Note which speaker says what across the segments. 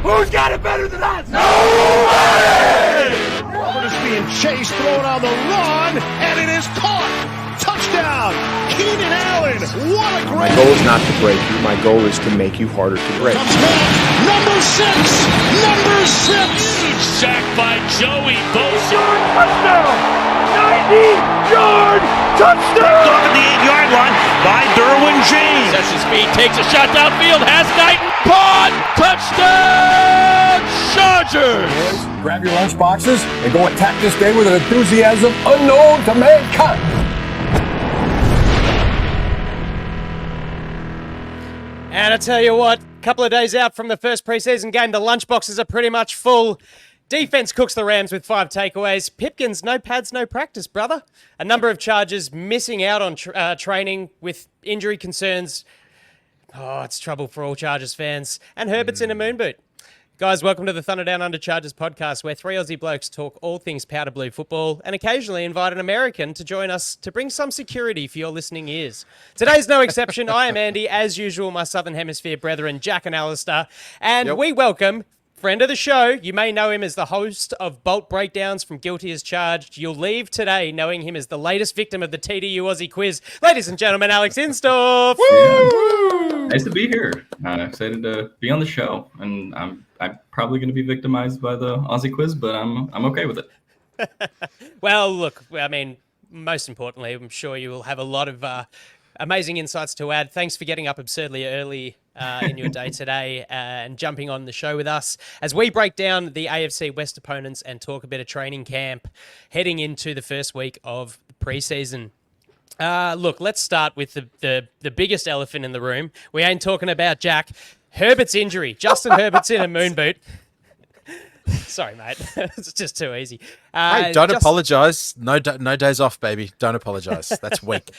Speaker 1: Who's got it better than us? Nobody!
Speaker 2: Herbert is being chased, thrown on the run, and it is caught. Touchdown, Keenan Allen. What a great...
Speaker 3: My goal is not to break you. My goal is to make you harder to break.
Speaker 2: Comes back. Number six.
Speaker 4: Huge sack by Joey Bosa.
Speaker 1: Touchdown! 90-yard touchdown!
Speaker 4: Off at the 8-yard line by Derwin James. Sets his feet, takes a shot downfield, has Knighton. Caught! Touchdown! Chargers!
Speaker 5: Grab your lunch boxes and go attack this day with an enthusiasm unknown to mankind.
Speaker 6: And I tell you what, a couple of days out from the first preseason game, the lunchboxes are pretty much full. Defense cooks the Rams with 5 takeaways. Pipkins, no pads, no practice, brother. A number of Chargers missing out on training with injury concerns. Oh, it's trouble for all Chargers fans. And Herbert's in a moon boot. Guys, welcome to the Thunder Down Under Chargers podcast, where 3 Aussie blokes talk all things powder blue football and occasionally invite an American to join us to bring some security for your listening ears. Today's no exception. I am Andy, as usual, my Southern Hemisphere brethren, Jack and Alistair, and we welcome friend of the show. You may know him as the host of Bolt Breakdowns from Guilty as Charged. You'll leave today knowing him as the latest victim of the TDU Aussie Quiz. Ladies and gentlemen, Alex Insdorf.
Speaker 7: Yeah. Nice to be here. Excited to be on the show, and I'm probably going to be victimized by the Aussie Quiz, but I'm okay with it.
Speaker 6: Well, look, I mean, most importantly, I'm sure you will have a lot of amazing insights to add. Thanks for getting up absurdly early in your day today and jumping on the show with us as we break down the AFC West opponents and talk a bit of training camp heading into the first week of preseason. Look, let's start with the biggest elephant in the room. We ain't talking about Jack. Herbert's injury. Justin Herbert's in a moon boot. Sorry, mate. It's just too easy.
Speaker 8: Hey, don't apologise. No days off, baby. Don't apologise. That's weak.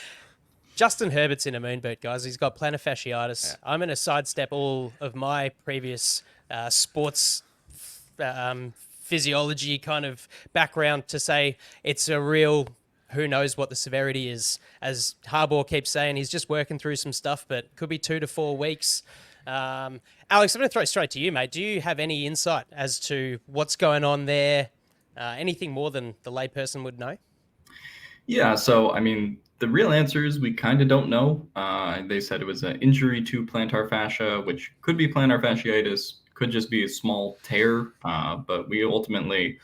Speaker 6: Justin Herbert's in a moon boot, guys. He's got plantar fasciitis. Yeah. I'm going to sidestep all of my previous sports physiology kind of background to say it's a real who knows what the severity is. As Harbaugh keeps saying, he's just working through some stuff, but could be 2 to 4 weeks. Alex, I'm going to throw straight to you, mate. Do you have any insight as to what's going on there? Anything more than the layperson would know?
Speaker 7: Yeah, so, I mean, the real answer is we kind of don't know. They said it was an injury to plantar fascia, which could be plantar fasciitis, could just be a small tear, but we ultimately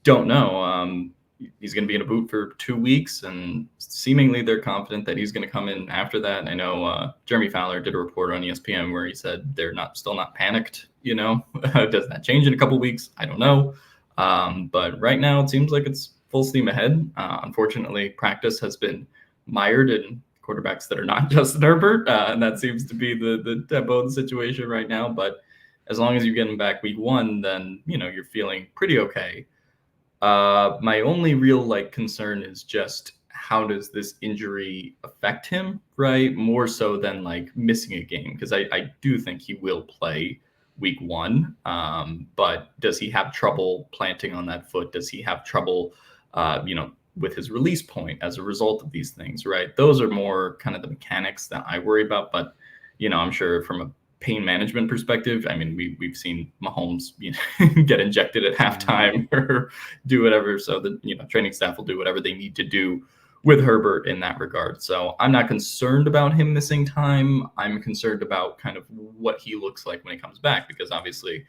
Speaker 7: don't know. He's going to be in a boot for 2 weeks, and seemingly they're confident that he's going to come in after that. I know Jeremy Fowler did a report on ESPN where he said they're still not panicked. You know, does that change in a couple of weeks? I don't know. But right now it seems like it's full steam ahead. Unfortunately, practice has been mired in quarterbacks that are not Justin Herbert, and that seems to be the tempo of the situation right now. But as long as you get him back week 1, then you're feeling pretty okay. My only real concern is just how does this injury affect him, right? More so than missing a game, because I do think he will play week 1. But does he have trouble planting on that foot? Does he have trouble, with his release point as a result of these things, right? Those are more kind of the mechanics that I worry about. But, I'm sure from a pain management perspective, I mean, we've seen Mahomes get injected at halftime or do whatever. So the training staff will do whatever they need to do with Herbert in that regard. So I'm not concerned about him missing time. I'm concerned about kind of what he looks like when he comes back, because obviously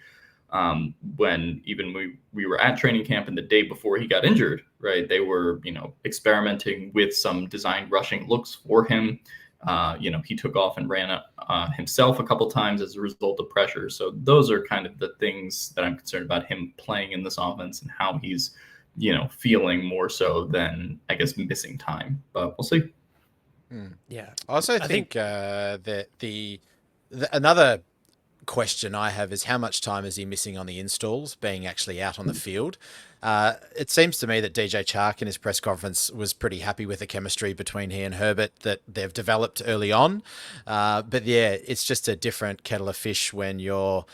Speaker 7: when even we were at training camp and the day before he got injured, right, they were, experimenting with some designed rushing looks for him. He took off and ran himself a couple times as a result of pressure. So those are kind of the things that I'm concerned about him playing in this offense and how he's, feeling more so than, I guess, missing time. But we'll see.
Speaker 8: Yeah. I also think that another question I have is how much time is he missing on the installs, being actually out on the field? It seems to me that DJ Chark in his press conference was pretty happy with the chemistry between he and Herbert that they've developed early on. But yeah, it's just a different kettle of fish when you're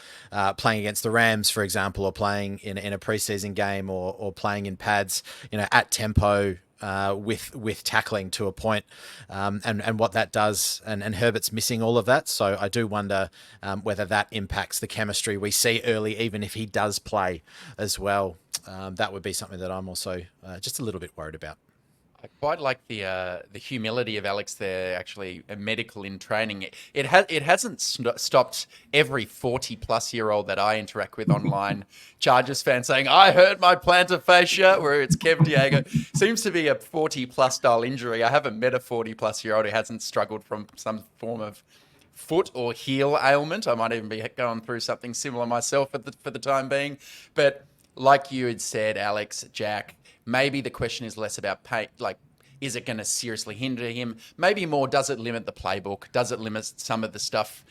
Speaker 8: playing against the Rams, for example, or playing in a preseason game or playing in pads, at tempo with tackling to a point, and what that does, and Herbert's missing all of that. So I do wonder whether that impacts the chemistry we see early, even if he does play as well. That would be something that I'm also just a little bit worried about.
Speaker 9: I quite like the humility of Alex there. Actually, a medical in training. It hasn't stopped every 40-plus-year-old that I interact with online Chargers fan saying, "I hurt my plantar fascia," where it's Kev Diego. Seems to be a 40-plus style injury. I haven't met a 40-plus-year-old who hasn't struggled from some form of foot or heel ailment. I might even be going through something similar myself for the time being. But like you had said, Alex, Jack, maybe the question is less about pain, like, is it going to seriously hinder him? Maybe more, does it limit the playbook? Does it limit some of the stuff,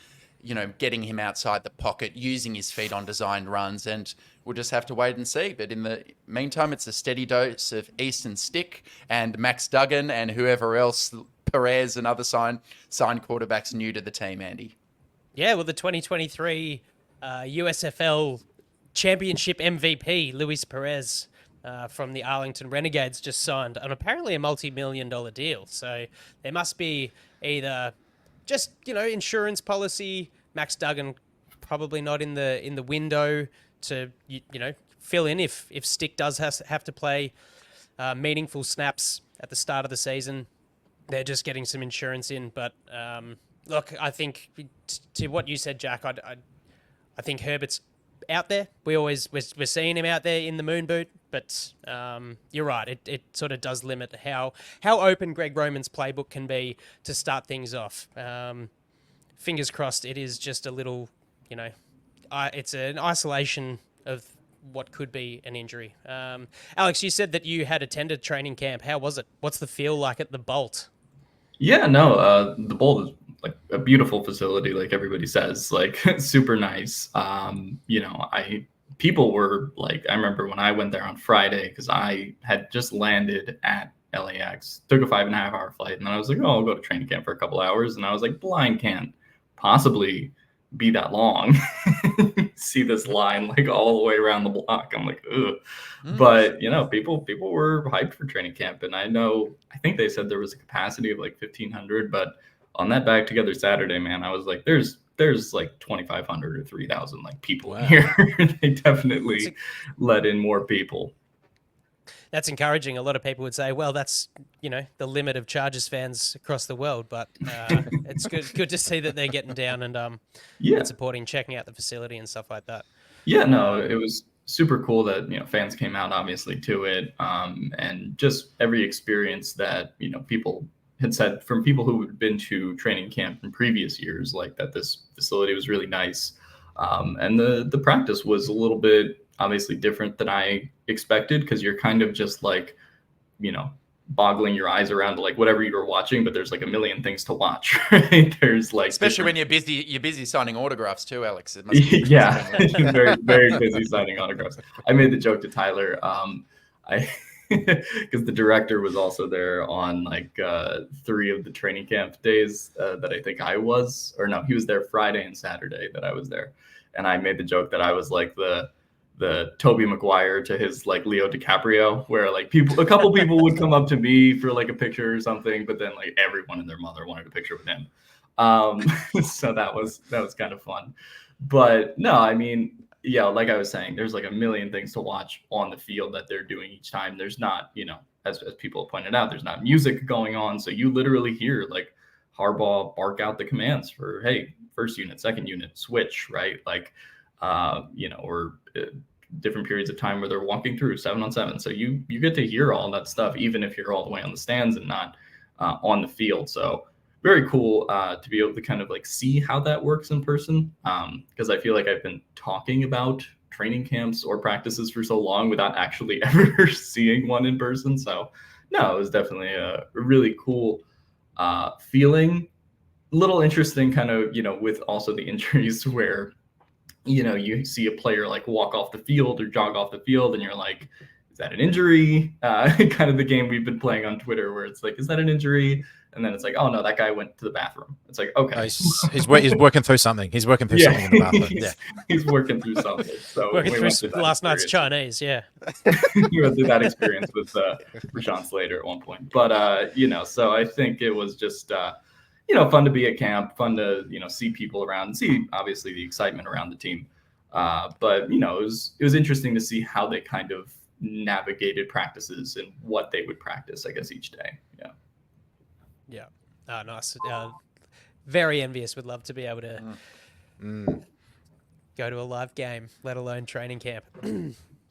Speaker 9: getting him outside the pocket, using his feet on designed runs? And we'll just have to wait and see. But in the meantime, it's a steady dose of Easton Stick and Max Duggan and whoever else, Perez and other signed quarterbacks new to the team, Andy.
Speaker 6: Yeah, well, the 2023 USFL Championship MVP, Luis Perez, from the Arlington Renegades, just signed on apparently a multi-million-dollar deal. So there must be either just, insurance policy. Max Duggan probably not in the window to, fill in if Stick does have to play meaningful snaps at the start of the season. They're just getting some insurance in. But look, I think to what you said, Jack, I think Herbert's out there. We're seeing him out there in the moon boot, but you're right. It sort of does limit how open Greg Roman's playbook can be to start things off. Fingers crossed. It is just a little, it's an isolation of what could be an injury. Alex, you said that you had attended training camp. How was it? What's the feel like at the Bolt?
Speaker 7: Yeah, no, the Bolt is like a beautiful facility, like everybody says, like super nice. People were like, I remember when I went there on Friday, because I had just landed at LAX, took a 5.5-hour flight, and then I was like, oh, I'll go to training camp for a couple hours, and I was like, blind can't possibly be that long. See this line like all the way around the block. I'm like, ugh. But people were hyped for training camp, and I think they said there was a capacity of like 1,500, but on that back together Saturday, man, I was like, there's like 2,500 or 3,000 like people here. They definitely let in more people.
Speaker 6: That's encouraging. A lot of people would say, well, that's, the limit of Chargers fans across the world, but it's good to see that they're getting down and supporting, checking out the facility and stuff like that. Yeah,
Speaker 7: no, it was super cool that, fans came out obviously to it. And just every experience that, people had said from people who had been to training camp in previous years, like that this facility was really nice. And the practice was a little bit obviously different than I expected, because you're kind of just like, boggling your eyes around to like whatever you were watching, but there's like a million things to watch, right? There's like,
Speaker 9: especially when you're busy signing autodrographs too, Alex. It must be
Speaker 7: very, very busy signing autographs. I made the joke to Tyler, because the director was also there on like 3 of the training camp days that I think I was, or no, he was there Friday and Saturday that I was there. And I made the joke that I was like the Tobey Maguire to his like Leo DiCaprio, where like a couple people would come up to me for like a picture or something, but then like everyone and their mother wanted a picture with him. So that was kind of fun. But no, I mean, yeah, like I was saying, there's like a million things to watch on the field that they're doing each time. There's not, as people pointed out, there's not music going on. So you literally hear like Harbaugh bark out the commands for, hey, first unit, second unit, switch, right? Like, or different periods of time where they're walking through 7-on-7. So you get to hear all that stuff, even if you're all the way on the stands and not on the field. So very cool to be able to kind of like see how that works in person. Because I feel like I've been talking about training camps or practices for so long without actually ever seeing one in person. So no, it was definitely a really cool feeling. A little interesting kind of, with also the injuries where, you see a player like walk off the field or jog off the field and you're like, is that an injury? Kind of the game we've been playing on Twitter where it's like, is that an injury? And then it's like, oh no, that guy went to the bathroom. It's like, okay.
Speaker 8: He's working through something. He's working through something in the bathroom.
Speaker 7: He's working through something. So
Speaker 6: working through last night's Chinese,
Speaker 7: we went through that experience with Rashawn Slater at one point. But so I think it was just fun to be at camp, fun to see people around, and see obviously the excitement around the team. But it was interesting to see how they kind of navigated practices and what they would practice, I guess, each day.
Speaker 6: Yeah. Oh, nice. Very envious. Would love to be able to go to a live game, let alone training camp.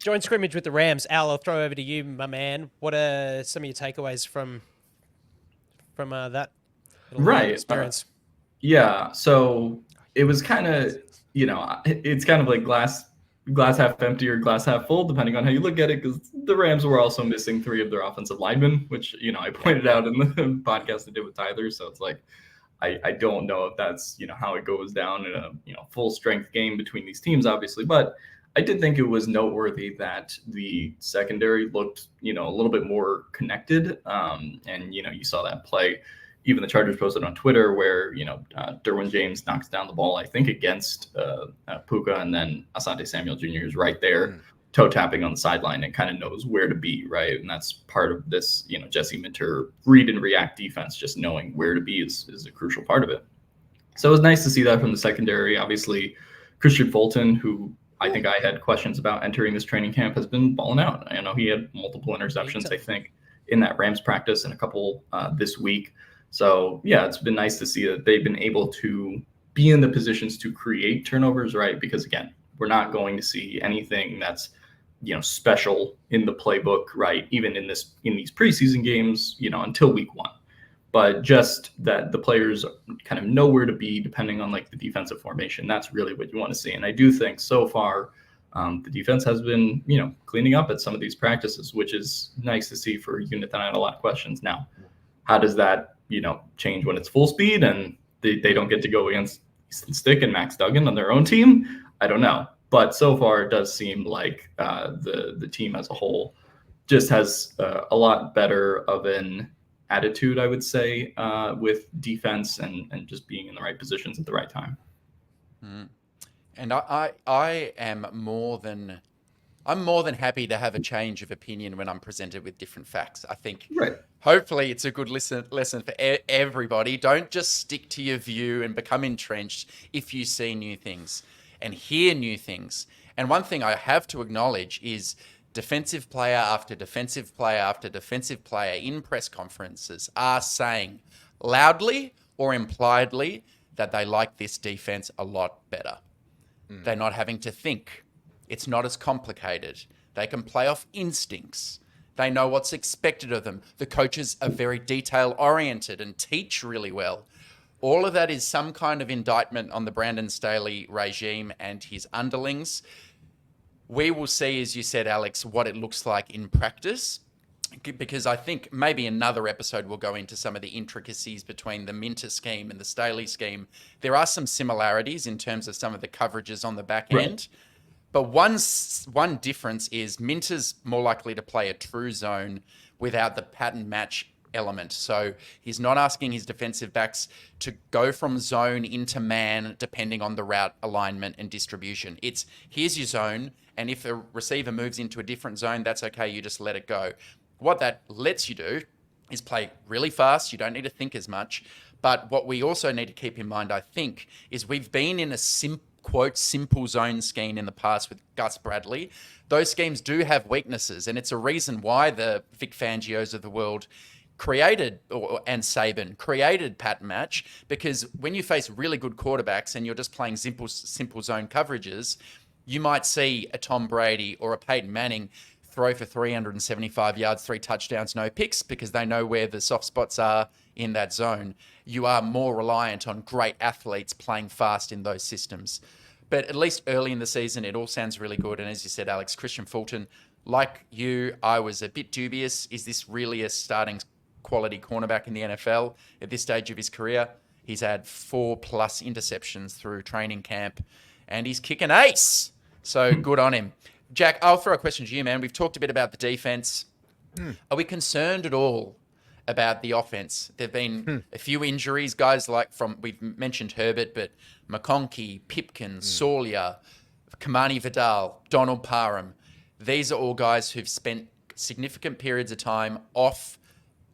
Speaker 6: Joint scrimmage with the Rams. Al, I'll throw over to you, my man. What are some of your takeaways from that experience?
Speaker 7: So it was kind of, it's kind of like glass half empty or glass half full, depending on how you look at it, because the Rams were also missing 3 of their offensive linemen, which, I pointed out in the podcast I did with Tyler. So it's like, I don't know if that's, how it goes down in a, full strength game between these teams, obviously. But I did think it was noteworthy that the secondary looked, a little bit more connected. And, you saw that play. Even the Chargers posted on Twitter where, Derwin James knocks down the ball, I think, against Puka, and then Asante Samuel Jr. is right there, toe tapping on the sideline and kind of knows where to be, right? And that's part of this, Jesse Minter read and react defense, just knowing where to be is a crucial part of it. So it was nice to see that from the secondary. Obviously, Christian Fulton, who I think I had questions about entering this training camp, has been balling out. I know he had multiple interceptions, I think, in that Rams practice and a couple this week. So, it's been nice to see that they've been able to be in the positions to create turnovers, right? Because, again, we're not going to see anything that's, special in the playbook, right? Even in these preseason games, until week 1. But just that the players kind of know where to be depending on, like, the defensive formation. That's really what you want to see. And I do think so far the defense has been, cleaning up at some of these practices, which is nice to see for a unit that had a lot of questions. Now, how does that change when it's full speed and they don't get to go against Easton Stick and Max Duggan on their own team? I don't know. But so far, it does seem like the team as a whole just has a lot better of an attitude, I would say, with defense and just being in the right positions at the right time.
Speaker 9: And I am more than happy to have a change of opinion when I'm presented with different facts. I think hopefully it's a good lesson for everybody. Don't just stick to your view and become entrenched if you see new things and hear new things. And one thing I have to acknowledge is defensive player after defensive player after defensive player in press conferences are saying loudly or impliedly that they like this defense a lot better. They're not having to think. It's not as complicated. They can play off instincts. They know what's expected of them. The coaches are very detail-oriented and teach really well. All of that is some kind of indictment on the Brandon Staley regime and his underlings. We will see, as you said, Alex, what it looks like in practice, because I think maybe another episode will go into some of the intricacies between the Minter scheme and the Staley scheme. There are some similarities in terms of some of the coverages on the back end. But one difference is Minter's more likely to play a true zone without the pattern match element. So he's not asking his defensive backs to go from zone into man depending on the route alignment and distribution. It's here's your zone, and if the receiver moves into a different zone, that's okay, you just let it go. What that lets you do is play really fast. You don't need to think as much. But what we also need to keep in mind, I think, is we've been in a simple zone scheme in the past with Gus Bradley. Those schemes do have weaknesses, and it's a reason why the Vic Fangios of the world and Saban created pattern match, because when you face really good quarterbacks and you're just playing simple zone coverages, you might see a Tom Brady or a Peyton Manning throw for 375 yards, 3 touchdowns, no picks, because they know where the soft spots are in that zone. You are more reliant on great athletes playing fast in those systems. But at least early in the season, it all sounds really good. And as you said, Alex, Christian Fulton, like you, I was a bit dubious. Is this really a starting quality cornerback in the NFL at this stage of his career? He's had 4+ interceptions through training camp, and he's kicking ace. So good on him. Jack, I'll throw a question to you, man. We've talked a bit about the defense. Are we concerned at all about the offense. There've been a few injuries, guys we've mentioned Herbert, but McConkey, Pipkin, Sawyer, Kamani Vidal, Donald Parham. These are all guys who've spent significant periods of time off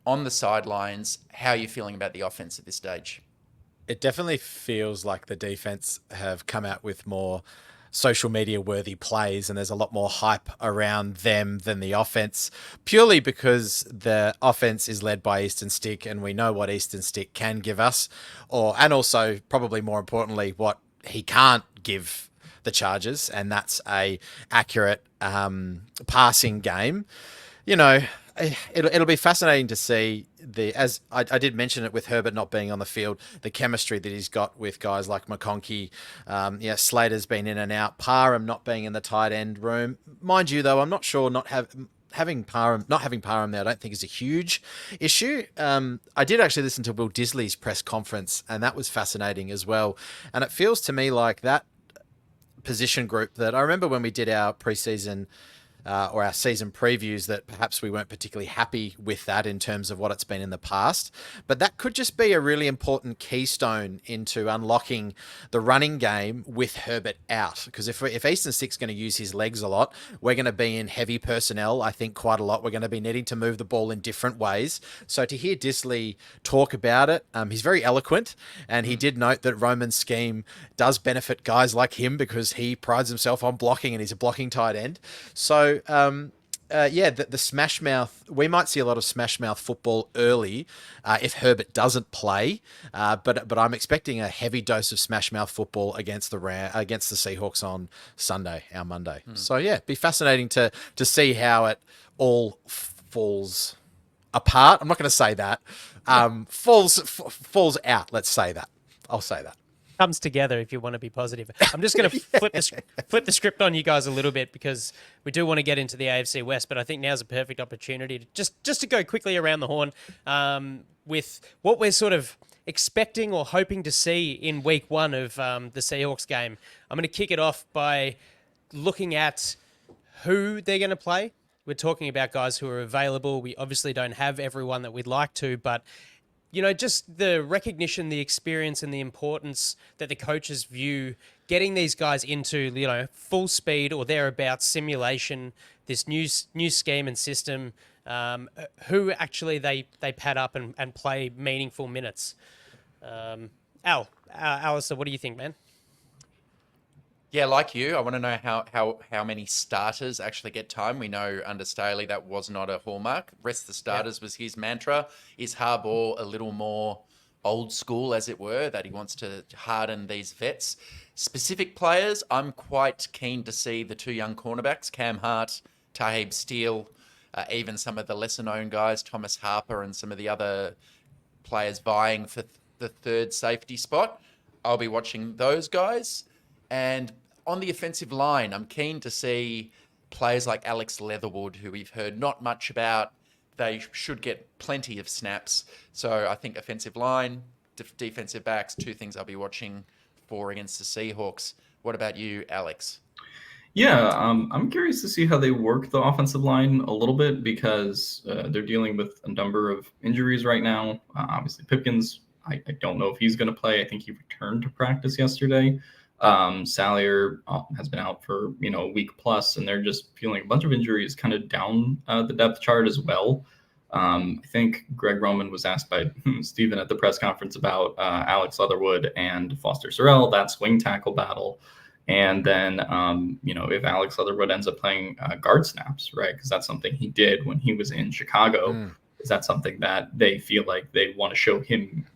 Speaker 9: on the sidelines. How are you feeling about the offense at this stage?
Speaker 8: It definitely feels like the defense have come out with more social media worthy plays, and there's a lot more hype around them than the offense, purely because the offense is led by Easton Stick, and we know what Easton Stick can give us, and also probably more importantly what he can't give the Chargers, and that's a accurate passing game. You know, it'll be fascinating to see as I did mention it with Herbert not being on the field, the chemistry that he's got with guys like McConkey. Slater's been in and out. Parham not being in the tight end room. Mind you, though, I'm not sure not having Parham there, I don't think is a huge issue. I did actually listen to Will Disley's press conference, and that was fascinating as well. And it feels to me like that position group that I remember when we did our preseason or our season previews, that perhaps we weren't particularly happy with that in terms of what it's been in the past. But that could just be a really important keystone into unlocking the running game with Herbert out. Because if Easton Stick's going to use his legs a lot, we're going to be in heavy personnel, I think, quite a lot. We're going to be needing to move the ball in different ways. So to hear Disley talk about it, he's very eloquent, and he did note that Roman's scheme does benefit guys like him because he prides himself on blocking, and he's a blocking tight end. So the smash mouth, we might see a lot of smash mouth football early if Herbert doesn't play, but I'm expecting a heavy dose of smash mouth football against the Seahawks on Sunday, our Monday. So yeah, it'd be fascinating to see how it all falls apart. I'm not going to say that. Falls out. Let's say that. I'll say that.
Speaker 6: Comes together, if you want to be positive. I'm just going to flip the script on you guys a little bit, because we do want to get into the AFC West, but I think now's a perfect opportunity to just to go quickly around the horn with what we're sort of expecting or hoping to see in week one of the Seahawks game. I'm going to kick it off by looking at who they're going to play. We're talking about guys who are available. We obviously don't have everyone that we'd like to, but you know, just the recognition, the experience, and the importance that the coaches view getting these guys into, you know, full speed or thereabouts simulation, this new scheme and system, who actually they pad up and play meaningful minutes. Alistair, what do you think, man?
Speaker 9: Yeah, like you, I want to know how many starters actually get time. We know under Staley that was not a hallmark. Rest the starters was his mantra. Is Harbaugh a little more old school, as it were, that he wants to harden these vets? Specific players, I'm quite keen to see the two young cornerbacks, Cam Hart, Taib Steele, even some of the lesser-known guys, Thomas Harper and some of the other players vying for the third safety spot. I'll be watching those guys. And on the offensive line, I'm keen to see players like Alex Leatherwood, who we've heard not much about. They should get plenty of snaps. So I think offensive line, defensive backs, two things I'll be watching for against the Seahawks. What about you, Alex?
Speaker 7: Yeah, I'm curious to see how they work the offensive line a little bit, because they're dealing with a number of injuries right now. Obviously, Pipkins, I don't know if he's going to play. I think he returned to practice yesterday. Salyer has been out for, a week plus, and they're just feeling a bunch of injuries kind of down the depth chart as well. I think Greg Roman was asked by Steven at the press conference about Alex Leatherwood and Foster Sorrell, that swing tackle battle. And then, if Alex Leatherwood ends up playing guard snaps, right? Because that's something he did when he was in Chicago. Is that something that they feel like they want to show him,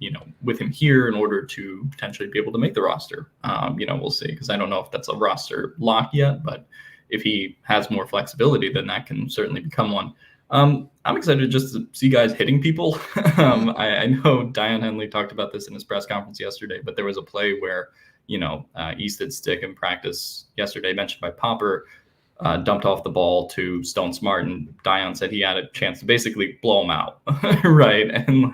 Speaker 7: with him here in order to potentially be able to make the roster? We'll see, because I don't know if that's a roster lock yet, but if he has more flexibility, then that can certainly become one. I'm excited just to see guys hitting people. I know Dion Henley talked about this in his press conference yesterday, but there was a play where, Easton Stick in practice yesterday, mentioned by Popper, dumped off the ball to Stone Smart, and Dion said he had a chance to basically blow him out, right? And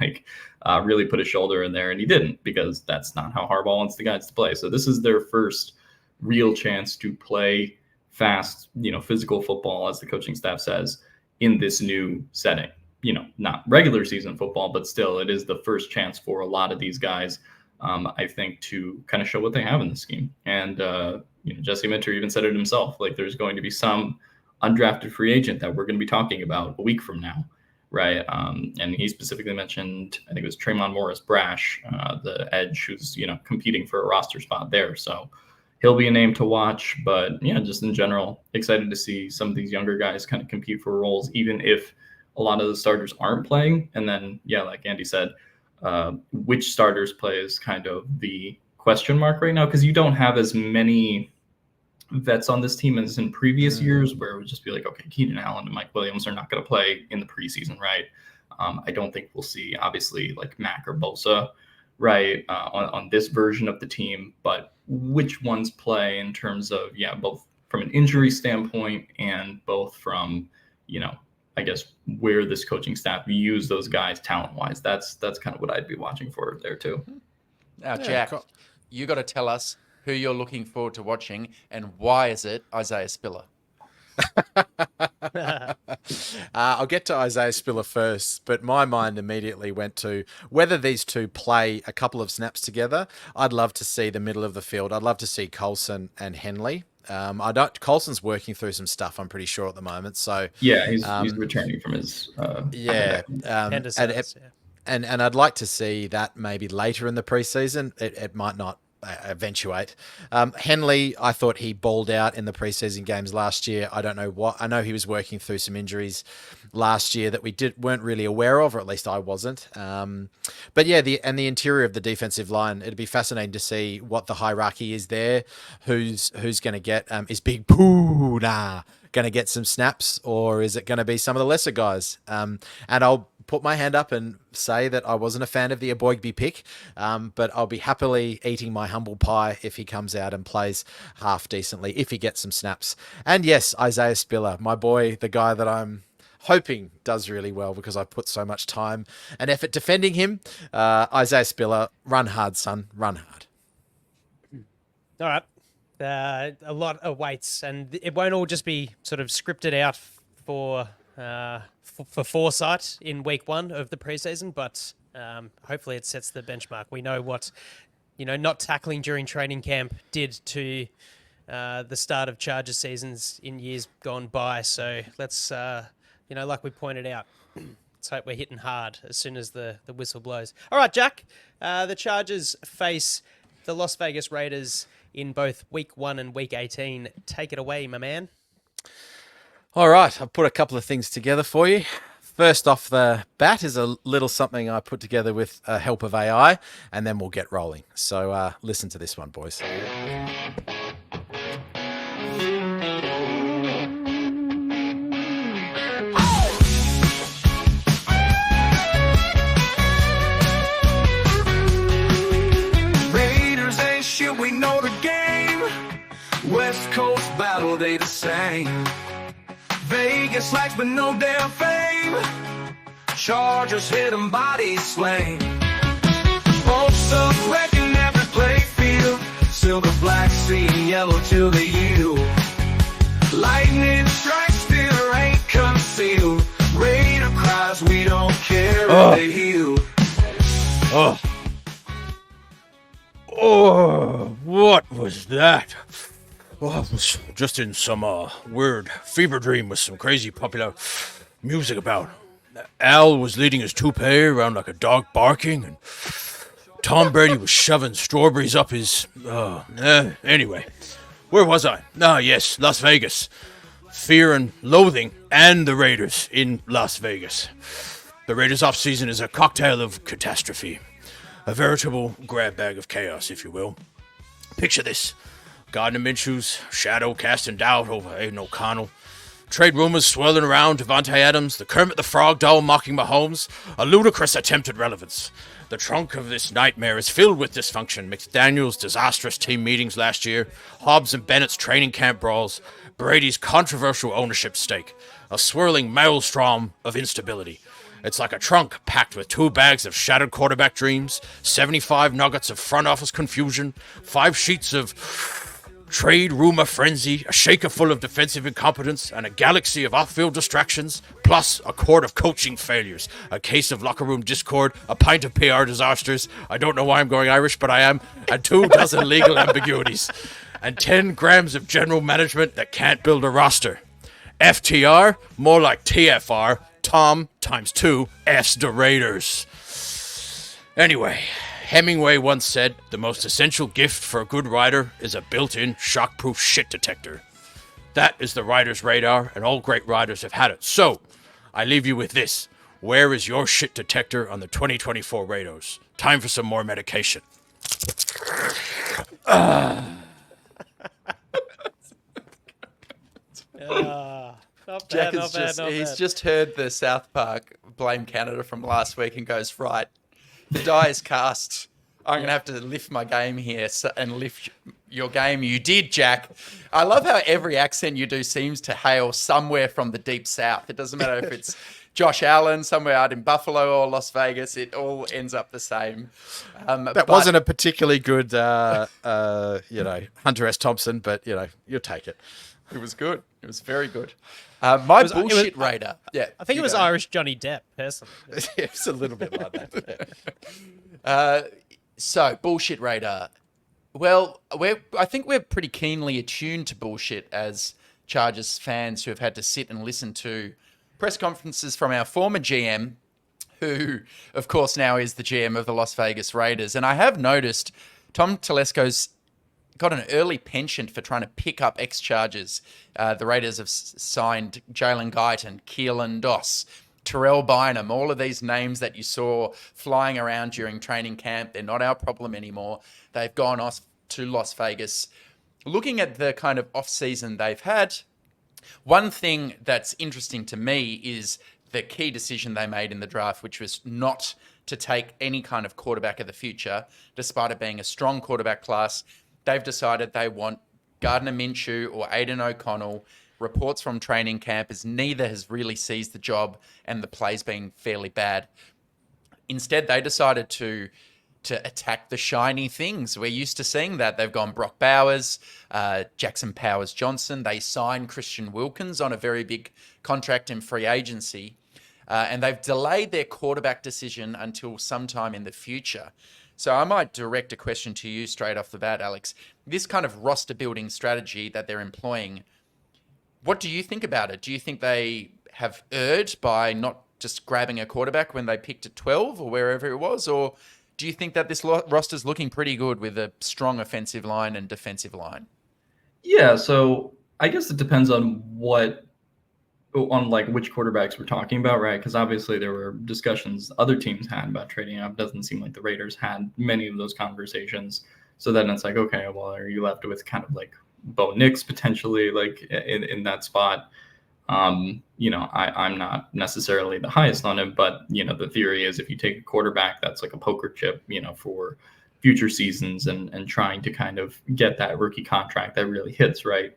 Speaker 7: really put his shoulder in there, and he didn't, because that's not how Harbaugh wants the guys to play. So this is their first real chance to play fast, physical football, as the coaching staff says, in this new setting. not regular season football, but still it is the first chance for a lot of these guys, I think, to kind of show what they have in the scheme. And, Jesse Minter even said it himself, like there's going to be some undrafted free agent that we're going to be talking about a week from now. Right. And he specifically mentioned, I think it was Tremont Morris-Brash, the edge who's, competing for a roster spot there. So he'll be a name to watch. But yeah, just in general, excited to see some of these younger guys kind of compete for roles, even if a lot of the starters aren't playing. And then, yeah, like Andy said, which starters play is kind of the question mark right now, because you don't have as many vets on this team as in previous years, where it would just be like, okay, Keenan Allen and Mike Williams are not going to play in the preseason, right? I don't think we'll see, obviously, like Mac or Bosa, right, on this version of the team, but which ones play in terms of, both from an injury standpoint and both from, I guess, where this coaching staff views those guys talent-wise. That's kind of what I'd be watching for there too.
Speaker 9: Now, Jack, you got to tell us who you're looking forward to watching, and why is it Isaiah Spiller?
Speaker 8: I'll get to Isaiah Spiller first, but my mind immediately went to whether these two play a couple of snaps together. I'd love to see the middle of the field. I'd love to see Coulson and Henley. Coulson's working through some stuff, I'm pretty sure, at the moment. So
Speaker 7: yeah, he's returning from his
Speaker 8: and I'd like to see that maybe later in the preseason. It might not eventuate. Henley, I thought he balled out in the preseason games last year. I don't know what. I know he was working through some injuries last year that we weren't really aware of, or at least I wasn't. But yeah, the interior of the defensive line, it'd be fascinating to see what the hierarchy is there. Who's going to get is Big Poona going to get some snaps, or is it going to be some of the lesser guys? And I'll put my hand up and say that I wasn't a fan of the Aboigbe pick, but I'll be happily eating my humble pie if he comes out and plays half decently, if he gets some snaps. And yes, Isaiah Spiller, my boy, the guy that I'm hoping does really well because I put so much time and effort defending him. Isaiah Spiller, run hard, son, run hard.
Speaker 6: All right. A lot of weights, and it won't all just be sort of scripted out for foresight in week one of the preseason, but hopefully it sets the benchmark. We know what, not tackling during training camp did to the start of Chargers seasons in years gone by. So let's, like we pointed out, let's hope we're hitting hard as soon as the whistle blows. All right, Jack, the Chargers face the Las Vegas Raiders in both week 1 and week 18. Take it away, my man.
Speaker 8: All right, I've put a couple of things together for you. First off the bat is a little something I put together with help of AI, and then we'll get rolling. So listen to this one, boys.
Speaker 1: Raiders ain't shit, we know the game. West Coast battle, they the same. Vegas lights but no damn fame. Chargers hit 'em, bodies slain. Bolts up, wrecking every play field. Silver, black, sea, yellow till they yield. Lightning strikes, still ain't concealed. Raider cries, we don't care if they heal.
Speaker 2: Oh, what was that? Oh, I was just in some weird fever dream with some crazy popular music about. Al was leading his toupee around like a dog barking, and Tom Brady was shoving strawberries up his... anyway, where was I? Yes, Las Vegas. Fear and loathing, and the Raiders in Las Vegas. The Raiders' offseason is a cocktail of catastrophe. A veritable grab bag of chaos, if you will. Picture this. Gardner Minshew's shadow casting doubt over Aiden O'Connell. Trade rumors swirling around Devontae Adams, the Kermit the Frog doll mocking Mahomes, a ludicrous attempt at relevance. The trunk of this nightmare is filled with dysfunction. McDaniel's disastrous team meetings last year, Hobbs and Bennett's training camp brawls, Brady's controversial ownership stake, a swirling maelstrom of instability. It's like a trunk packed with 2 bags of shattered quarterback dreams, 75 nuggets of front office confusion, 5 sheets of Trade rumor frenzy, a shaker full of defensive incompetence, and a galaxy of off-field distractions, plus a court of coaching failures, a case of locker room discord, a pint of PR disasters, I don't know why I'm going Irish, but I am, and 24 legal ambiguities, and 10 grams of general management that can't build a roster. FTR, more like TFR, Tom times 2, S the Raiders. Anyway, Hemingway once said, the most essential gift for a good rider is a built-in shockproof shit detector. That is the rider's radar, and all great riders have had it. So, I leave you with this. Where is your shit detector on the 2024 Raiders? Time for some more medication.
Speaker 9: Jack he's just heard the South Park Blame Canada from last week and goes, right, the die is cast. I'm going to have to lift my game here and lift your game. You did, Jack. I love how every accent you do seems to hail somewhere from the deep south. It doesn't matter if it's Josh Allen, somewhere out in Buffalo or Las Vegas. It all ends up the same.
Speaker 8: That wasn't a particularly good, Hunter S. Thompson, but, you'll take it.
Speaker 9: It was good. It was very good. My bullshit Raider. Yeah,
Speaker 6: I think it was Irish Johnny Depp, personally.
Speaker 8: It's a little bit like that.
Speaker 9: So, bullshit Raider. Well, I think we're pretty keenly attuned to bullshit as Chargers fans who have had to sit and listen to press conferences from our former GM, who, of course, now is the GM of the Las Vegas Raiders. And I have noticed Tom Telesco's got an early penchant for trying to pick up ex-Chargers. The Raiders have signed Jalen Guyton, Keelan Doss, Terrell Bynum, all of these names that you saw flying around during training camp. They're not our problem anymore. They've gone off to Las Vegas. Looking at the kind of off-season they've had, one thing that's interesting to me is the key decision they made in the draft, which was not to take any kind of quarterback of the future, despite it being a strong quarterback class. They've decided they want Gardner Minshew or Aiden O'Connell. Reports from training camp is neither has really seized the job and the play's been fairly bad. Instead, they decided to attack the shiny things. We're used to seeing that. They've gone Brock Bowers, Jackson Powers Johnson. They signed Christian Wilkins on a very big contract in free agency. And they've delayed their quarterback decision until sometime in the future. So I might direct a question to you straight off the bat, Alex. This kind of roster building strategy that they're employing, what do you think about it? Do you think they have erred by not just grabbing a quarterback when they picked at 12 or wherever it was? Or do you think that this roster's looking pretty good with a strong offensive line and defensive line?
Speaker 7: Yeah, so I guess it depends on which quarterbacks we're talking about, right? Because obviously there were discussions other teams had about trading up. Doesn't seem like the Raiders had many of those conversations. So then it's like, okay, well, are you left with kind of like Bo Nix potentially like in that spot? I'm not necessarily the highest on him, but the theory is if you take a quarterback that's like a poker chip, for future seasons and trying to kind of get that rookie contract that really hits, right?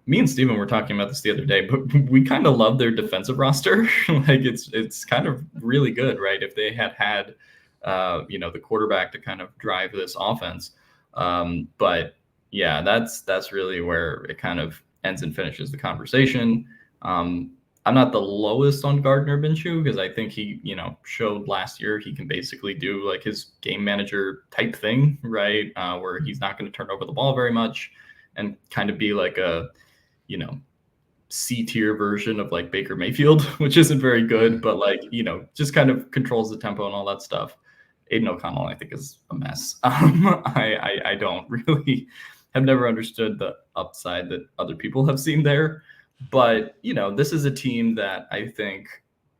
Speaker 7: Me and Steven were talking about this the other day, but we kind of love their defensive roster. Like it's kind of really good, right? If they had the quarterback to kind of drive this offense. But yeah, that's really where it kind of ends and finishes the conversation. I'm not the lowest on Gardner Minshew because I think he, showed last year he can basically do like his game manager type thing, right? Where he's not going to turn over the ball very much and kind of be like a, C-tier version of like Baker Mayfield, which isn't very good, but like, just kind of controls the tempo and all that stuff. Aiden O'Connell, I think, is a mess. I don't really have never understood the upside that other people have seen there. But, this is a team that I think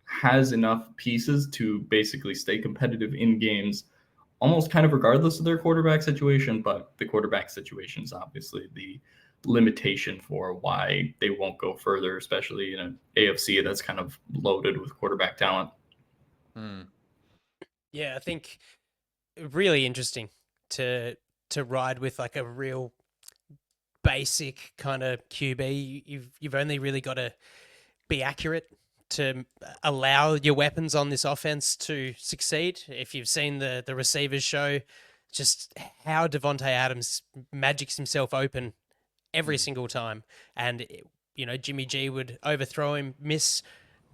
Speaker 7: has enough pieces to basically stay competitive in games, almost kind of regardless of their quarterback situation. But the quarterback situation is obviously the limitation for why they won't go further, especially in an AFC that's kind of loaded with quarterback talent.
Speaker 6: Yeah, I think really interesting to ride with like a real basic kind of QB. You've only really got to be accurate to allow your weapons on this offense to succeed. If you've seen the receivers show, just how Devontae Adams magics himself open every single time. And, Jimmy G would overthrow him, miss.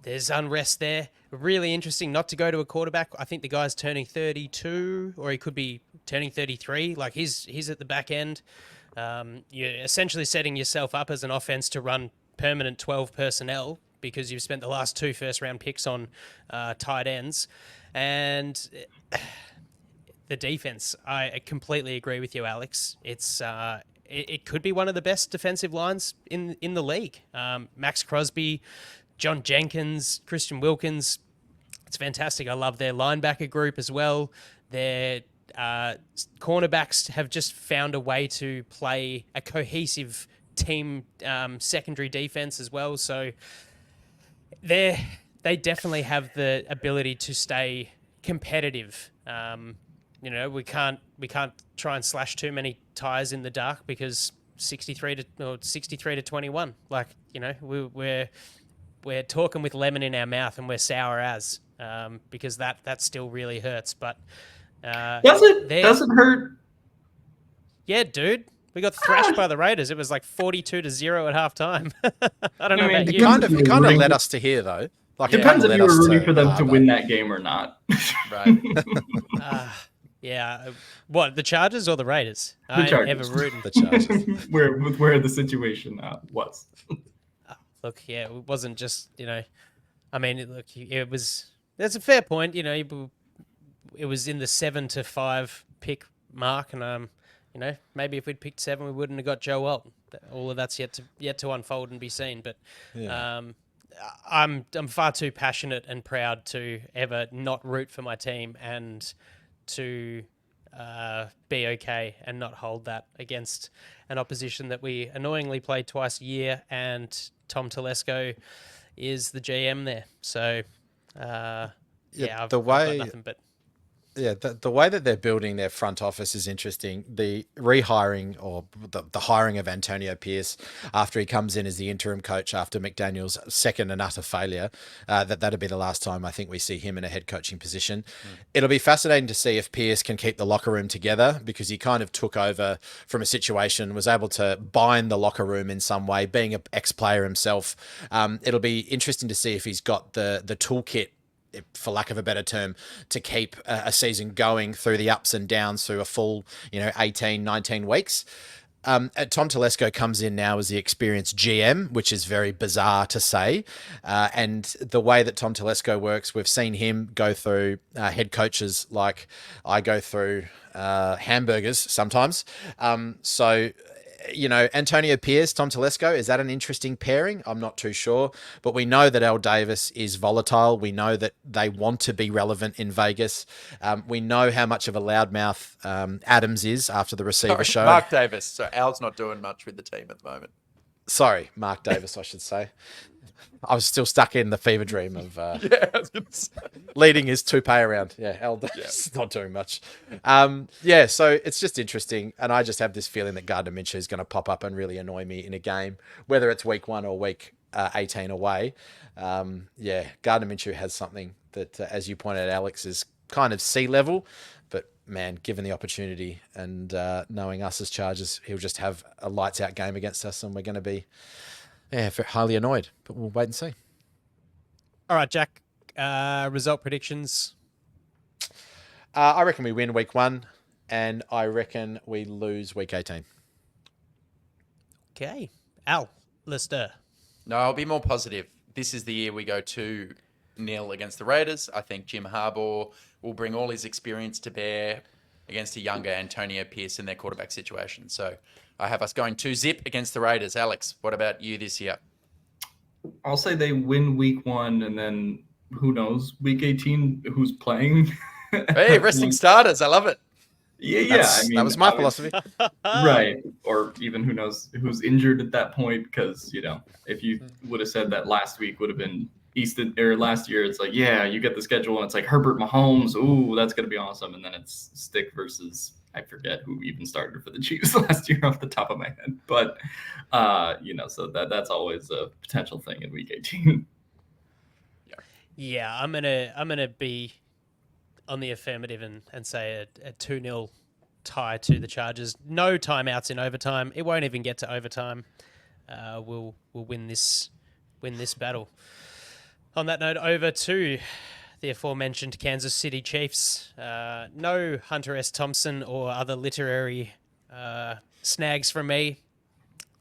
Speaker 6: There's unrest there. Really interesting not to go to a quarterback. I think the guy's turning 32, or he could be turning 33. Like, he's at the back end. You're essentially setting yourself up as an offense to run permanent 12 personnel because you've spent the last 2 first-round picks on tight ends. And the defense, I completely agree with you, Alex. It's it could be one of the best defensive lines in the league. Max Crosby, John Jenkins, Christian Wilkins. It's fantastic. I love their linebacker group as well. Their cornerbacks have just found a way to play a cohesive team secondary defense as well. So they definitely have the ability to stay competitive. We can't try and slash too many tires in the dark because 63 to 21. Like, we're talking with lemon in our mouth and we're sour as because that still really hurts. But
Speaker 7: does it hurt?
Speaker 6: Yeah, dude. We got thrashed by the Raiders. It was like 42-0 at halftime. I don't know about you.
Speaker 8: It kind of led us to here, though. Like,
Speaker 7: depends if you were rooting for them to win that game or not.
Speaker 9: Right.
Speaker 6: Yeah. What, the Chargers or the Raiders?
Speaker 7: The Chargers.
Speaker 6: I ain't ever rooting the Chargers.
Speaker 7: where the situation was.
Speaker 6: Look, yeah, it wasn't just, it was, that's a fair point. It was in the 7-5 pick mark. And, maybe if we'd picked 7, we wouldn't have got Joe Walton. All of that's yet to unfold and be seen. But I'm far too passionate and proud to ever not root for my team and to be okay and not hold that against an opposition that we annoyingly play twice a year, and Tom Telesco is the GM there. So, I've got nothing but...
Speaker 8: Yeah, the way that they're building their front office is interesting. The rehiring or the hiring of Antonio Pierce after he comes in as the interim coach after McDaniel's second and utter failure, that'll be the last time I think we see him in a head coaching position. It'll be fascinating to see if Pierce can keep the locker room together because he kind of took over from a situation, was able to bind the locker room in some way, being an ex-player himself. It'll be interesting to see if he's got the toolkit, for lack of a better term, to keep a season going through the ups and downs through a full, 18, 19 weeks. Tom Telesco comes in now as the experienced GM, which is very bizarre to say. And the way that Tom Telesco works, we've seen him go through head coaches like I go through hamburgers sometimes. Antonio Pierce, Tom Telesco, is that an interesting pairing? I'm not too sure. But we know that Al Davis is volatile. We know that they want to be relevant in Vegas. We know how much of a loudmouth Adams is after the receiver show.
Speaker 9: Mark Davis. So Al's not doing much with the team at the moment.
Speaker 8: Sorry, Mark Davis, I should say. I was still stuck in the fever dream of leading his toupee around. Yeah, Al Davis not doing much. So it's just interesting. And I just have this feeling that Gardner Minshew is going to pop up and really annoy me in a game, whether it's week 1 or week 18 away. Gardner Minshew has something that, as you pointed out, Alex, is kind of sea level. But, man, given the opportunity and knowing us as Chargers, he'll just have a lights-out game against us and we're going to be... highly annoyed, but we'll wait and see.
Speaker 6: All right, Jack. Result predictions.
Speaker 8: I reckon we win week 1, and I reckon we lose week 18.
Speaker 6: Okay. Al, Lister.
Speaker 9: No, I'll be more positive. This is the year we go 2-0 against the Raiders. I think Jim Harbaugh will bring all his experience to bear against a younger Antonio Pierce in their quarterback situation. So I have us going 2-0 against the Raiders. Alex, what about you this year?
Speaker 7: I'll say they win week 1, and then who knows, week 18, who's playing?
Speaker 9: Hey, resting starters. I love it.
Speaker 7: Yeah.
Speaker 8: That was my philosophy.
Speaker 7: Right. Or even who knows who's injured at that point. Because, if you would have said that last week would have been last year, it's like, you get the schedule and it's like Herbert Mahomes. Ooh, that's going to be awesome. And then it's Stick versus, I forget who even started for the Chiefs last year off the top of my head. But, so that's always a potential thing in week 18.
Speaker 6: Yeah, I'm gonna be on the affirmative and say a 2-0 tie to the Chargers. No timeouts in overtime. It won't even get to overtime. We'll win this battle. On that note, over to the aforementioned Kansas City Chiefs. No Hunter S. Thompson or other literary snags from me.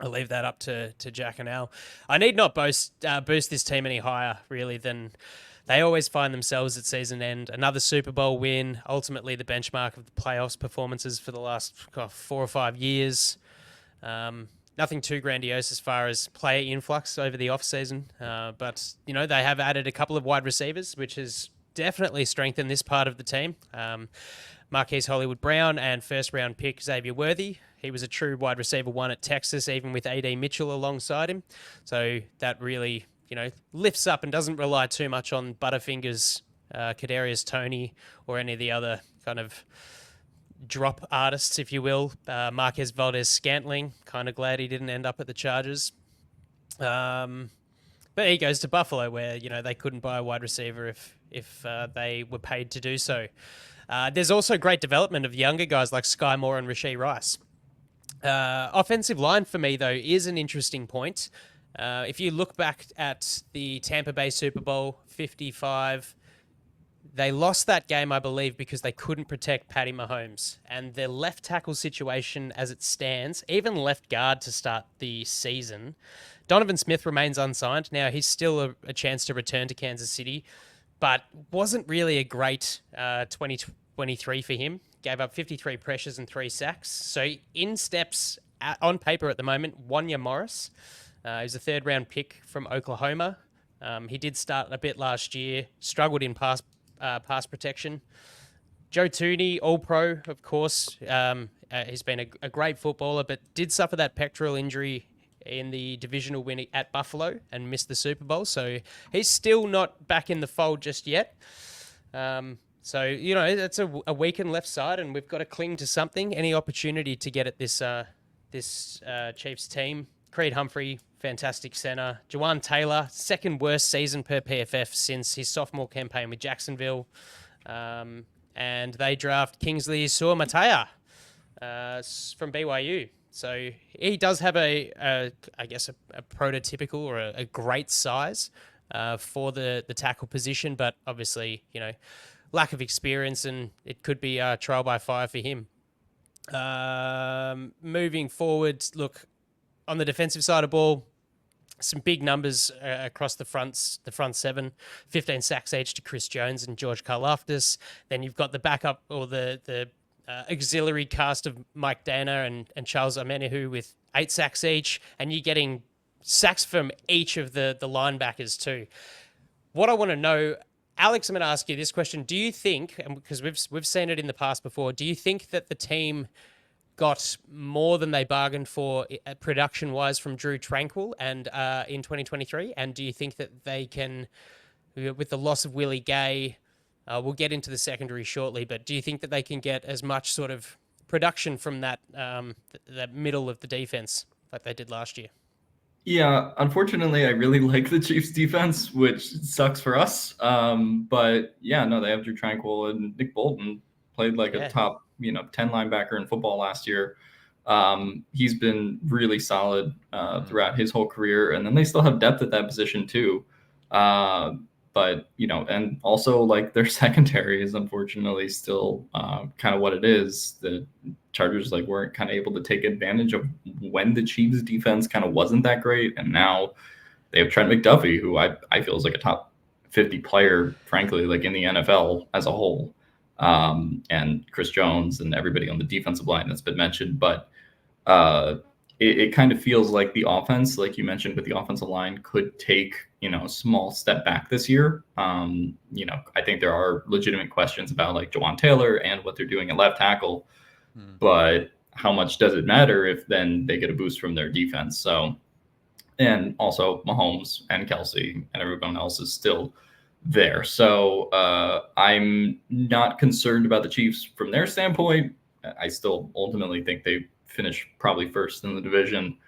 Speaker 6: I'll leave that up to Jack and Al. I need not boost this team any higher, really, than they always find themselves at season end. Another Super Bowl win, ultimately the benchmark of the playoffs performances for the last 4 or 5 years. Nothing too grandiose as far as player influx over the offseason. But, they have added a couple of wide receivers, which has definitely strengthened this part of the team. Marquise Hollywood-Brown and first-round pick Xavier Worthy. He was a true wide receiver one at Texas, even with A.D. Mitchell alongside him. So that really, lifts up and doesn't rely too much on Butterfingers, Kadarius Toney, or any of the other kind of drop artists, if you will. Marquez Valdez-Scantling, kind of glad he didn't end up at the Chargers. But he goes to Buffalo, where, they couldn't buy a wide receiver if they were paid to do so. There's also great development of younger guys like Sky Moore and Rashee Rice. Offensive line for me, though, is an interesting point. If you look back at the Tampa Bay Super Bowl 55, they lost that game, I believe, because they couldn't protect Patty Mahomes. And their left tackle situation as it stands, even left guard to start the season, Donovan Smith remains unsigned. Now, he's still a chance to return to Kansas City, but wasn't really a great 2023 for him. Gave up 53 pressures and 3 sacks. So in steps on paper at the moment, Wanya Morris. He's a third-round pick from Oklahoma. He did start a bit last year, struggled in pass protection. Joe Tooney, All-Pro, of course. He's been a great footballer, but did suffer that pectoral injury in the divisional win at Buffalo and missed the Super Bowl. So he's still not back in the fold just yet. So, it's a weakened left side, and we've got to cling to something. Any opportunity to get at this Chiefs team. Creed Humphrey, fantastic center. Jawan Taylor, second worst season per PFF since his sophomore campaign with Jacksonville. And they draft Kingsley Suamataia from BYU. So he does have a prototypical or a great size for the tackle position, but obviously, lack of experience, and it could be trial by fire for him. Moving forward, look, on the defensive side of ball, some big numbers across the front seven, 15 sacks each to Chris Jones and George Karlaftis. Then you've got the backup or the auxiliary cast of Mike Dana and Charles Omenihu with 8 sacks each, and you're getting sacks from each of the linebackers too. What I want to know, Alex, I'm going to ask you this question. Do you think, and because we've seen it in the past before, do you think that the team got more than they bargained for production-wise from Drew Tranquill and in 2023? And do you think that they can, with the loss of Willie Gay, we'll get into the secondary shortly, but do you think that they can get as much sort of production from that middle of the defense like they did last year?
Speaker 7: Yeah, unfortunately, I really like the Chiefs defense, which sucks for us. But yeah, no, they have Drew Tranquill, and Nick Bolton played like a top 10 linebacker in football last year. He's been really solid throughout his whole career, and then they still have depth at that position too. But and also like their secondary is unfortunately still kind of what it is. The Chargers weren't kind of able to take advantage of when the Chiefs defense kind of wasn't that great, and now they have Trent McDuffie, who I feel is like a top 50 player, frankly, like in the NFL as a whole. And Chris Jones and everybody on the defensive line that's been mentioned. But it kind of feels like the offense, like you mentioned with the offensive line, could take, a small step back this year. I think there are legitimate questions about like Jawan Taylor and what they're doing at left tackle. But how much does it matter if then they get a boost from their defense? So, and also Mahomes and Kelsey and everyone else is still there. So I'm not concerned about the Chiefs from their standpoint. I still ultimately think they finish probably first in the division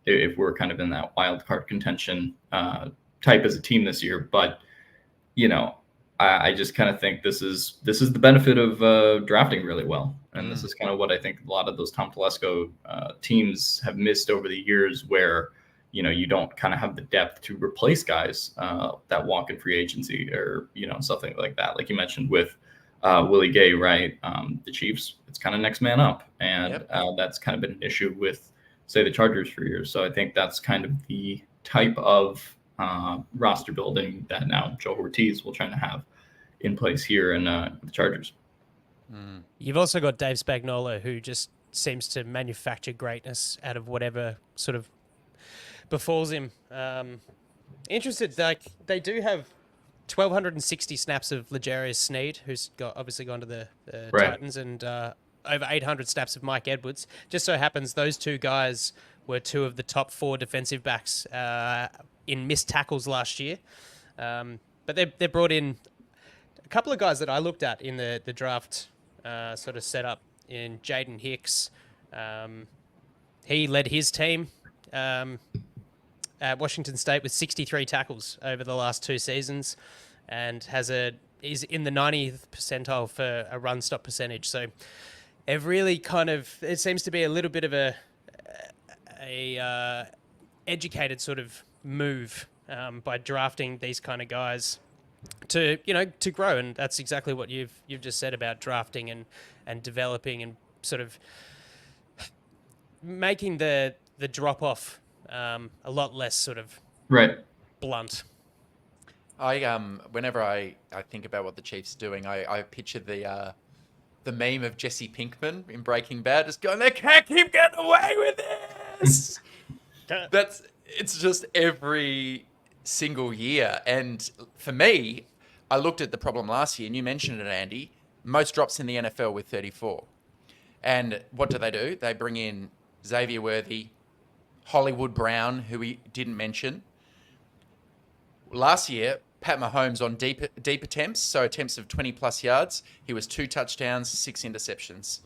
Speaker 7: if we're kind of in that wild card contention type as a team this year. But, I just kind of think this is the benefit of drafting really well. And this is kind of what I think a lot of those Tom Telesco teams have missed over the years, where you don't kind of have the depth to replace guys that walk in free agency, or something like that. Like you mentioned with Willie Gay, right? The Chiefs, it's kind of next man up, and that's kind of been an issue with, say, the Chargers for years. So I think that's kind of the type of roster building that now Joe Ortiz will try to have in place here in the Chargers.
Speaker 6: You've also got Dave Spagnuolo, who just seems to manufacture greatness out of whatever sort of befalls him. Interested, like they do have 1,260 snaps of L'Jarius Sneed, who's obviously gone to the Titans, and over 800 snaps of Mike Edwards. Just so happens those two guys were two of the top 4 defensive backs in missed tackles last year. But they brought in a couple of guys that I looked at in the draft sort of setup in Jaden Hicks. He led his team at Washington State with 63 tackles over the last 2 seasons, and is in the 90th percentile for a run stop percentage. So it seems to be a little bit of a educated sort of move by drafting these kind of guys to grow, and that's exactly what you've just said about drafting and developing and sort of making the drop off a lot less sort of blunt.
Speaker 9: Whenever I think about what the Chiefs are doing, I picture the meme of Jesse Pinkman in Breaking Bad just going, they can't keep getting away with this. It's just every single year. And for me, I looked at the problem last year, and you mentioned it, Andy, most drops in the NFL with 34. And what do? They bring in Xavier Worthy, Hollywood Brown, who we didn't mention. Last year, Pat Mahomes on deep attempts, so attempts of 20-plus yards. He was 2 touchdowns, 6 interceptions.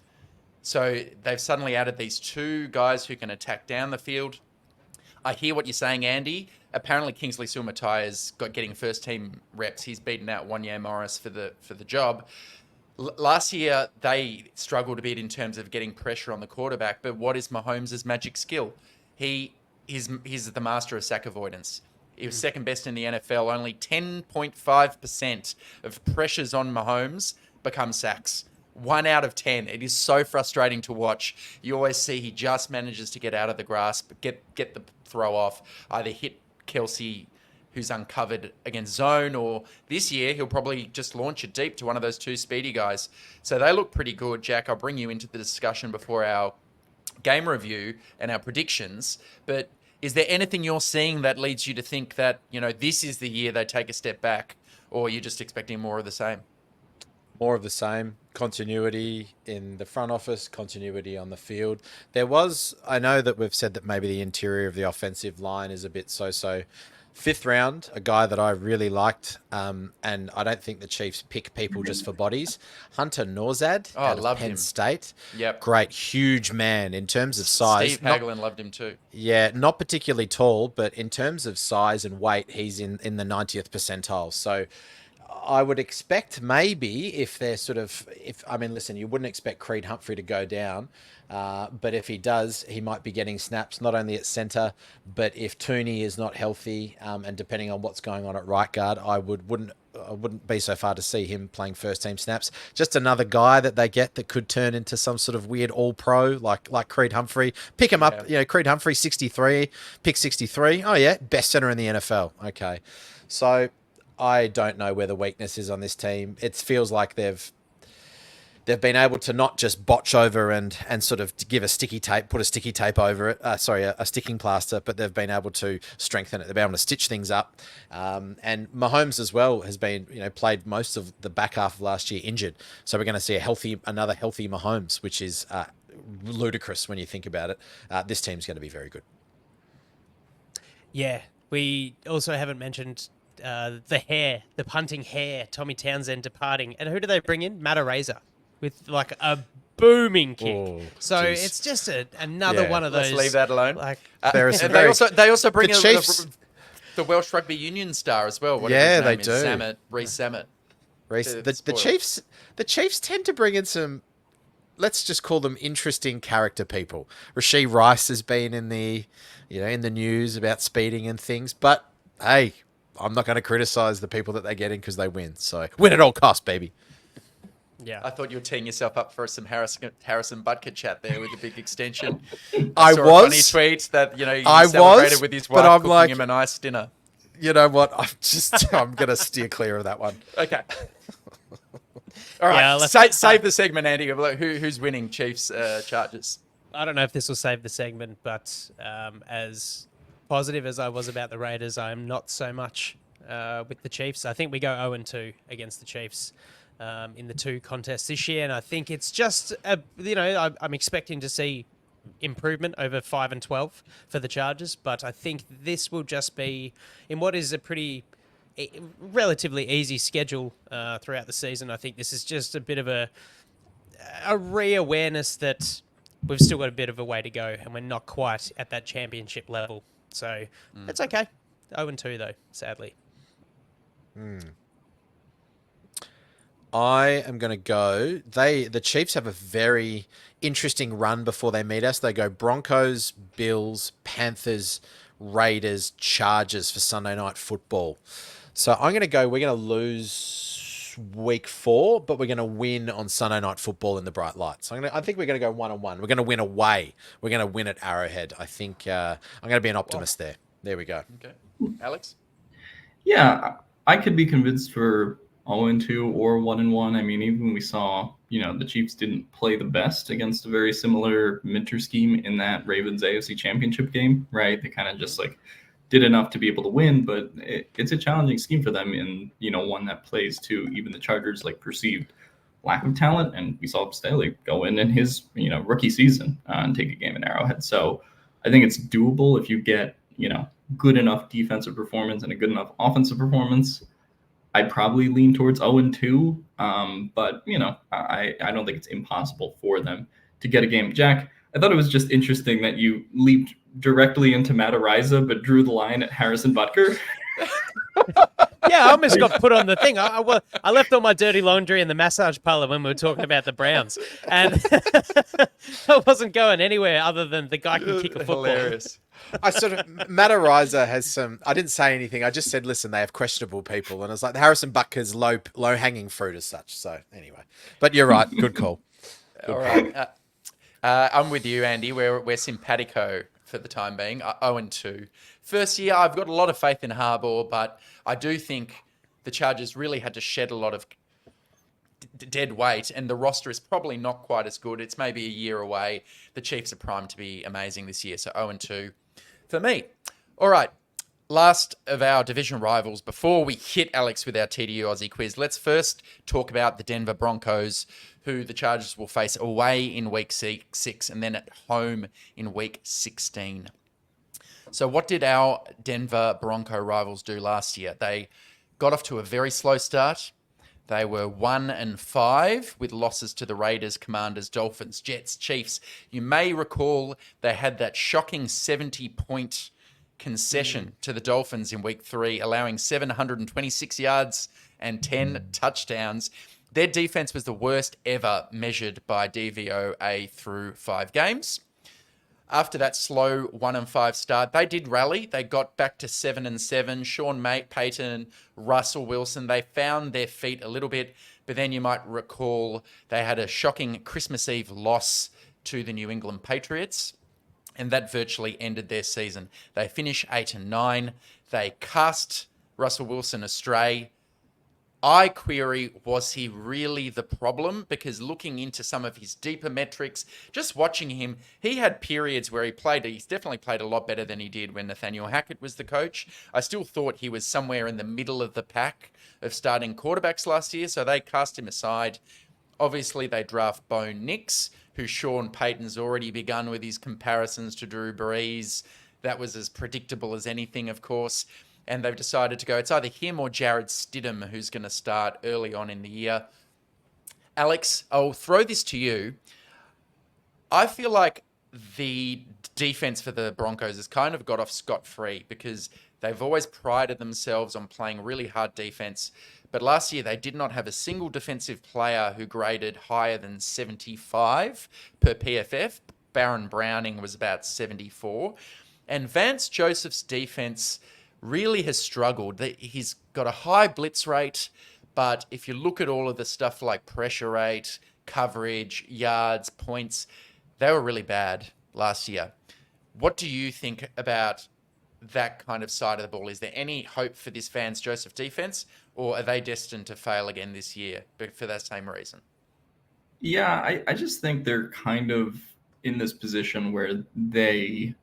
Speaker 9: So they've suddenly added these 2 guys who can attack down the field. I hear what you're saying, Andy. Apparently, Kingsley Sumatai is getting first-team reps. He's beaten out Wanya Morris for the job. Last year, they struggled a bit in terms of getting pressure on the quarterback. But what is Mahomes' magic skill? He's the master of sack avoidance. He was second best in the NFL. Only 10.5% of pressures on Mahomes become sacks. 1 out of 10. It is so frustrating to watch. You always see he just manages to get out of the grasp, get the throw off, either hit Kelsey, who's uncovered against zone, or this year he'll probably just launch it deep to one of those 2 speedy guys. So they look pretty good. Jack, I'll bring you into the discussion before our game review and our predictions, but is there anything you're seeing that leads you to think that, this is the year they take a step back, or you're just expecting more of the same?
Speaker 8: More of the same. Continuity in the front office, continuity on the field. I know that we've said that maybe the interior of the offensive line is a bit so-so. 5th round, a guy that I really liked, and I don't think the Chiefs pick people just for bodies. Hunter Norzad out of Penn State.
Speaker 9: Yep.
Speaker 8: Great, huge man in terms of size.
Speaker 9: Steve Hagelin loved him too.
Speaker 8: Yeah, not particularly tall, but in terms of size and weight, he's in the 90th percentile. So I would expect maybe if they're listen, you wouldn't expect Creed Humphrey to go down, but if he does, he might be getting snaps not only at centre, but if Tooney is not healthy, and depending on what's going on at right guard, I wouldn't be so far to see him playing first team snaps. Just another guy that they get that could turn into some sort of weird all pro like Creed Humphrey. Pick him up, Creed Humphrey 63, pick 63. Oh yeah, best centre in the NFL. Okay, so I don't know where the weakness is on this team. It feels like they've been able to not just botch over and sort of give put a sticky tape over it. A sticking plaster, but they've been able to strengthen it. They've been able to stitch things up. And Mahomes as well has been, played most of the back half of last year injured. So we're going to see another healthy Mahomes, which is ludicrous when you think about it. This team's going to be very good.
Speaker 6: Yeah, we also haven't mentioned the punting hair, Tommy Townsend departing. And who do they bring in? Matt Araiza with like a booming kick.
Speaker 8: Oh,
Speaker 6: so
Speaker 8: geez.
Speaker 6: It's just another one of those.
Speaker 9: Let's leave that alone. They also bring in the Welsh Rugby Union star as well.
Speaker 8: They do.
Speaker 9: Reece Zammit.
Speaker 8: The Chiefs tend to bring in some let's just call them interesting character people. Rashee Rice has been in the news about speeding and things, but hey, I'm not going to criticize the people that they're getting because they win. So win at all costs, baby.
Speaker 6: Yeah,
Speaker 9: I thought you were teeing yourself up for some Harrison Butker chat there with the big extension.
Speaker 8: I
Speaker 9: saw
Speaker 8: was.
Speaker 9: a funny tweet that he
Speaker 8: I
Speaker 9: celebrated
Speaker 8: was,
Speaker 9: with his
Speaker 8: but
Speaker 9: wife
Speaker 8: I'm
Speaker 9: cooking
Speaker 8: like,
Speaker 9: him a nice dinner.
Speaker 8: You know what? I'm going to steer clear of that one.
Speaker 9: Okay. All right.
Speaker 6: Yeah,
Speaker 9: save the segment, Andy. Who's winning? Chiefs, Chargers.
Speaker 6: I don't know if this will save the segment, but as positive as I was about the Raiders, I'm not so much with the Chiefs. I think we go 0-2 against the Chiefs in the 2 contests this year, and I think it's just I'm expecting to see improvement over 5-12 for the Chargers, but I think this will just be in what is a pretty relatively easy schedule throughout the season. I think this is just a bit of a re-awareness that we've still got a bit of a way to go and we're not quite at that championship level. So it's okay. 0-2 though, sadly.
Speaker 8: I am going to go. The Chiefs have a very interesting run before they meet us. They go Broncos, Bills, Panthers, Raiders, Chargers for Sunday Night Football. So I'm going to go. We're going to lose week 4, but we're going to win on Sunday Night Football in the bright lights. I think we're going to go 1-1. We're going to win away. We're going to win at Arrowhead. I think I'm going to be an optimist there. There we go.
Speaker 9: Okay, Alex.
Speaker 7: Yeah, I could be convinced for 0-2 or 1-1. I mean, even we saw, the Chiefs didn't play the best against a very similar Minter scheme in that Ravens AFC Championship game, right? They kind of just did enough to be able to win, but it's a challenging scheme for them, and one that plays to even the Chargers perceived lack of talent. And we saw Staley go in his rookie season and take a game in Arrowhead. So I think it's doable if you get good enough defensive performance and a good enough offensive performance. I'd probably lean towards 0-2, but I don't think it's impossible for them to get a game. Jack, I thought it was just interesting that you leaped directly into Matt Ariza, but drew the line at Harrison Butker.
Speaker 6: Yeah, I almost got put on the thing. I left all my dirty laundry in the massage parlor when we were talking about the Browns, and I wasn't going anywhere other than the guy can kick a football.
Speaker 9: Hilarious.
Speaker 8: Matt Ariza has some. I didn't say anything. I just said, listen, they have questionable people, and it's like Harrison Butker's low hanging fruit as such. So anyway, but you're right. Good call.
Speaker 9: All right. I'm with you, Andy. We're simpatico for the time being. 0-2. First year, I've got a lot of faith in Harbour, but I do think the Chargers really had to shed a lot of dead weight, and the roster is probably not quite as good. It's maybe a year away. The Chiefs are primed to be amazing this year, so 0-2 for me. All right, last of our division rivals. Before we hit Alex with our TDU Aussie quiz, let's first talk about the Denver Broncos, who the Chargers will face away in week 6 and then at home in week 16. So what did our Denver Bronco rivals do last year? They got off to a very slow start. They were 1-5 with losses to the Raiders, Commanders, Dolphins, Jets, Chiefs. You may recall they had that shocking 70-point concession to the Dolphins in week 3, allowing 726 yards and 10 touchdowns. Their defense was the worst ever measured by DVOA through 5 games. After that slow 1-5 start, they did rally. They got back to 7-7. Sean Payton, Russell Wilson, they found their feet a little bit. But then you might recall they had a shocking Christmas Eve loss to the New England Patriots, and that virtually ended their season. They finished 8-9. They cast Russell Wilson astray. I query, was he really the problem? Because looking into some of his deeper metrics, just watching him, he had periods where he's definitely played a lot better than he did when Nathaniel Hackett was the coach. I still thought he was somewhere in the middle of the pack of starting quarterbacks last year, so they cast him aside. Obviously, they draft Bo Nix, who Sean Payton's already begun with his comparisons to Drew Brees. That was as predictable as anything, of course. And they've decided to go, it's either him or Jared Stidham who's going to start early on in the year. Alex, I'll throw this to you. I feel like the defense for the Broncos has kind of got off scot-free because they've always prided themselves on playing really hard defense. But last year, they did not have a single defensive player who graded higher than 75 per PFF. Baron Browning was about 74. And Vance Joseph's defense really has struggled. He's got a high blitz rate, but if you look at all of the stuff like pressure rate, coverage, yards, points, they were really bad last year. What do you think about that kind of side of the ball? Is there any hope for this Vance Joseph defense, or are they destined to fail again this year for that same reason?
Speaker 7: Yeah, I just think they're kind of in this position where the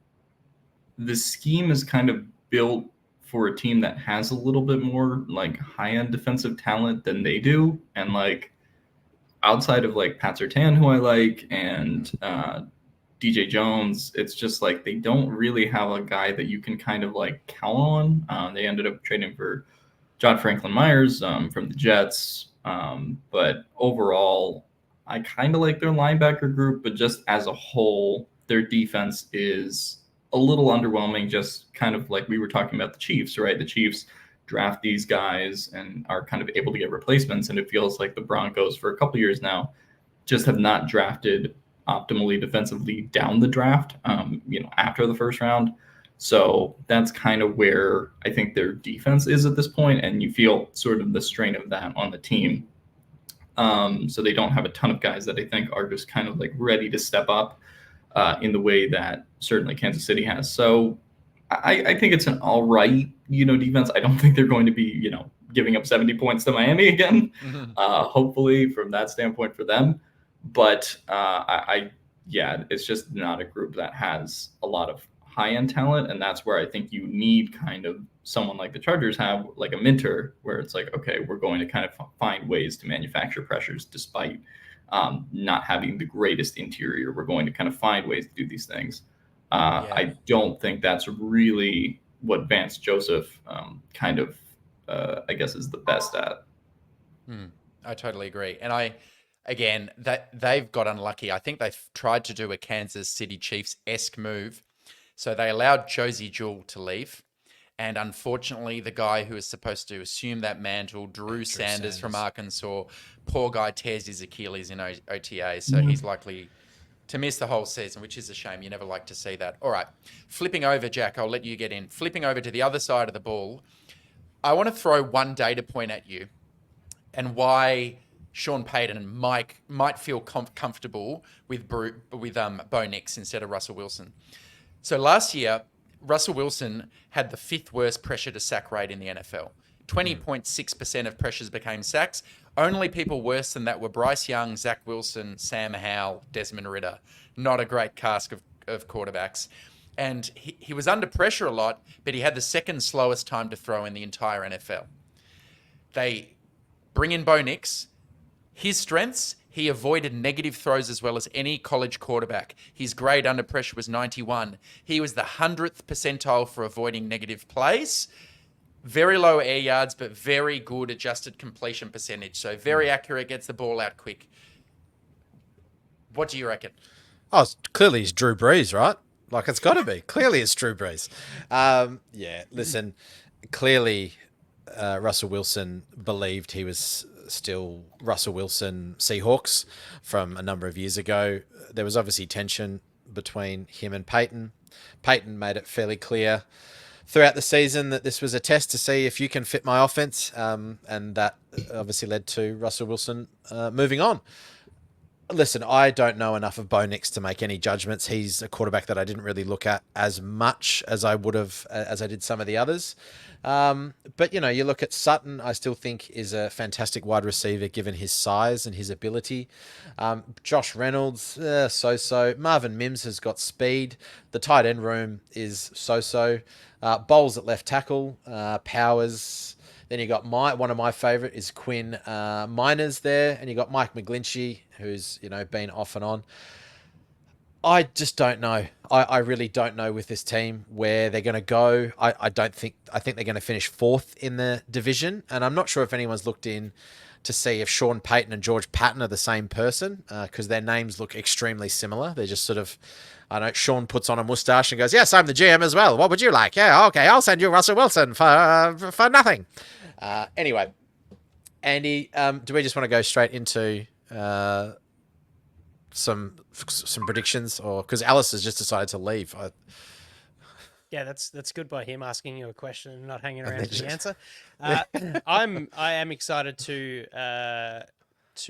Speaker 7: scheme is kind of built for a team that has a little bit more like high-end defensive talent than they do. And like outside of like Pat Surtain, who I like, and DJ Jones, it's just like they don't really have a guy that you can kind of like count on. They ended up trading for John Franklin Myers from the Jets. But overall, I kind of like their linebacker group, but just as a whole, their defense is a little underwhelming, just kind of like we were talking about the Chiefs, right? The Chiefs draft these guys and are kind of able to get replacements. And it feels like the Broncos for a couple years now just have not drafted optimally defensively down the draft, after the first round. So that's kind of where I think their defense is at this point, and you feel sort of the strain of that on the team. So they don't have a ton of guys that I think are just kind of like ready to step up in the way that certainly Kansas City has. So I think it's an all right, defense. I don't think they're going to be, giving up 70 points to Miami again, hopefully from that standpoint for them. But it's just not a group that has a lot of high-end talent, and that's where I think you need kind of someone like the Chargers have, like a Minter, where it's like, okay, we're going to kind of find ways to manufacture pressures despite not having the greatest interior. We're going to kind of find ways to do these things. I don't think that's really what Vance Joseph I guess is the best at.
Speaker 9: I totally agree. And they've got unlucky. I think they've tried to do a Kansas City Chiefs-esque move. So they allowed Josie Jewell to leave. And unfortunately, the guy who is supposed to assume that mantle, Drew Sanders from Arkansas, poor guy tears his Achilles in OTA. So he's likely to miss the whole season, which is a shame. You never like to see that. All right. Flipping over, Jack, I'll let you get in. Flipping over to the other side of the ball, I want to throw one data point at you and why Sean Payton might feel comfortable with Bo Nix instead of Russell Wilson. So last year, Russell Wilson had the 5th worst pressure to sack rate in the NFL. 20.6% of pressures became sacks. Only people worse than that were Bryce Young, Zach Wilson, Sam Howell, Desmond Ridder. Not a great cast of quarterbacks. And he was under pressure a lot, but he had the 2nd slowest time to throw in the entire NFL. They bring in Bo Nix. His strengths, he avoided negative throws as well as any college quarterback. His grade under pressure was 91. He was the 100th percentile for avoiding negative plays. Very low air yards, but very good adjusted completion percentage. So very accurate, gets the ball out quick. What do you reckon?
Speaker 8: Oh, clearly it's Drew Brees, right? Like it's got to be. Clearly it's Drew Brees. Listen, clearly Russell Wilson believed he was still Russell Wilson Seahawks from a number of years ago. There was obviously tension between him and Peyton. Peyton made it fairly clear throughout the season that this was a test to see if you can fit my offense, and that obviously led to Russell Wilson moving on. Listen, I don't know enough of Bo Nix to make any judgments. He's a quarterback that I didn't really look at as much as I would have, as I did some of the others. But, you look at Sutton, I still think is a fantastic wide receiver given his size and his ability. Josh Reynolds, so-so. Marvin Mims has got speed. The tight end room is so-so. Bowles at left tackle. Powers. Then you got one of my favorite is Quinn Miners there, and you got Mike McGlinchey, who's been off and on. I just don't know. I really don't know with this team where they're going to go. I think they're going to finish 4th in the division, and I'm not sure if anyone's looked in to see if Sean Payton and George Patton are the same person, because their names look extremely similar. They're just sort of, I know Sean puts on a mustache and goes, "Yes, I'm the GM as well. What would you like? Yeah, okay, I'll send you Russell Wilson for nothing." Anyway, Andy, do we just want to go straight into some predictions, or because Alice has just decided to leave?
Speaker 6: Yeah, that's good by him asking you a question and not hanging around for the answer. I am excited to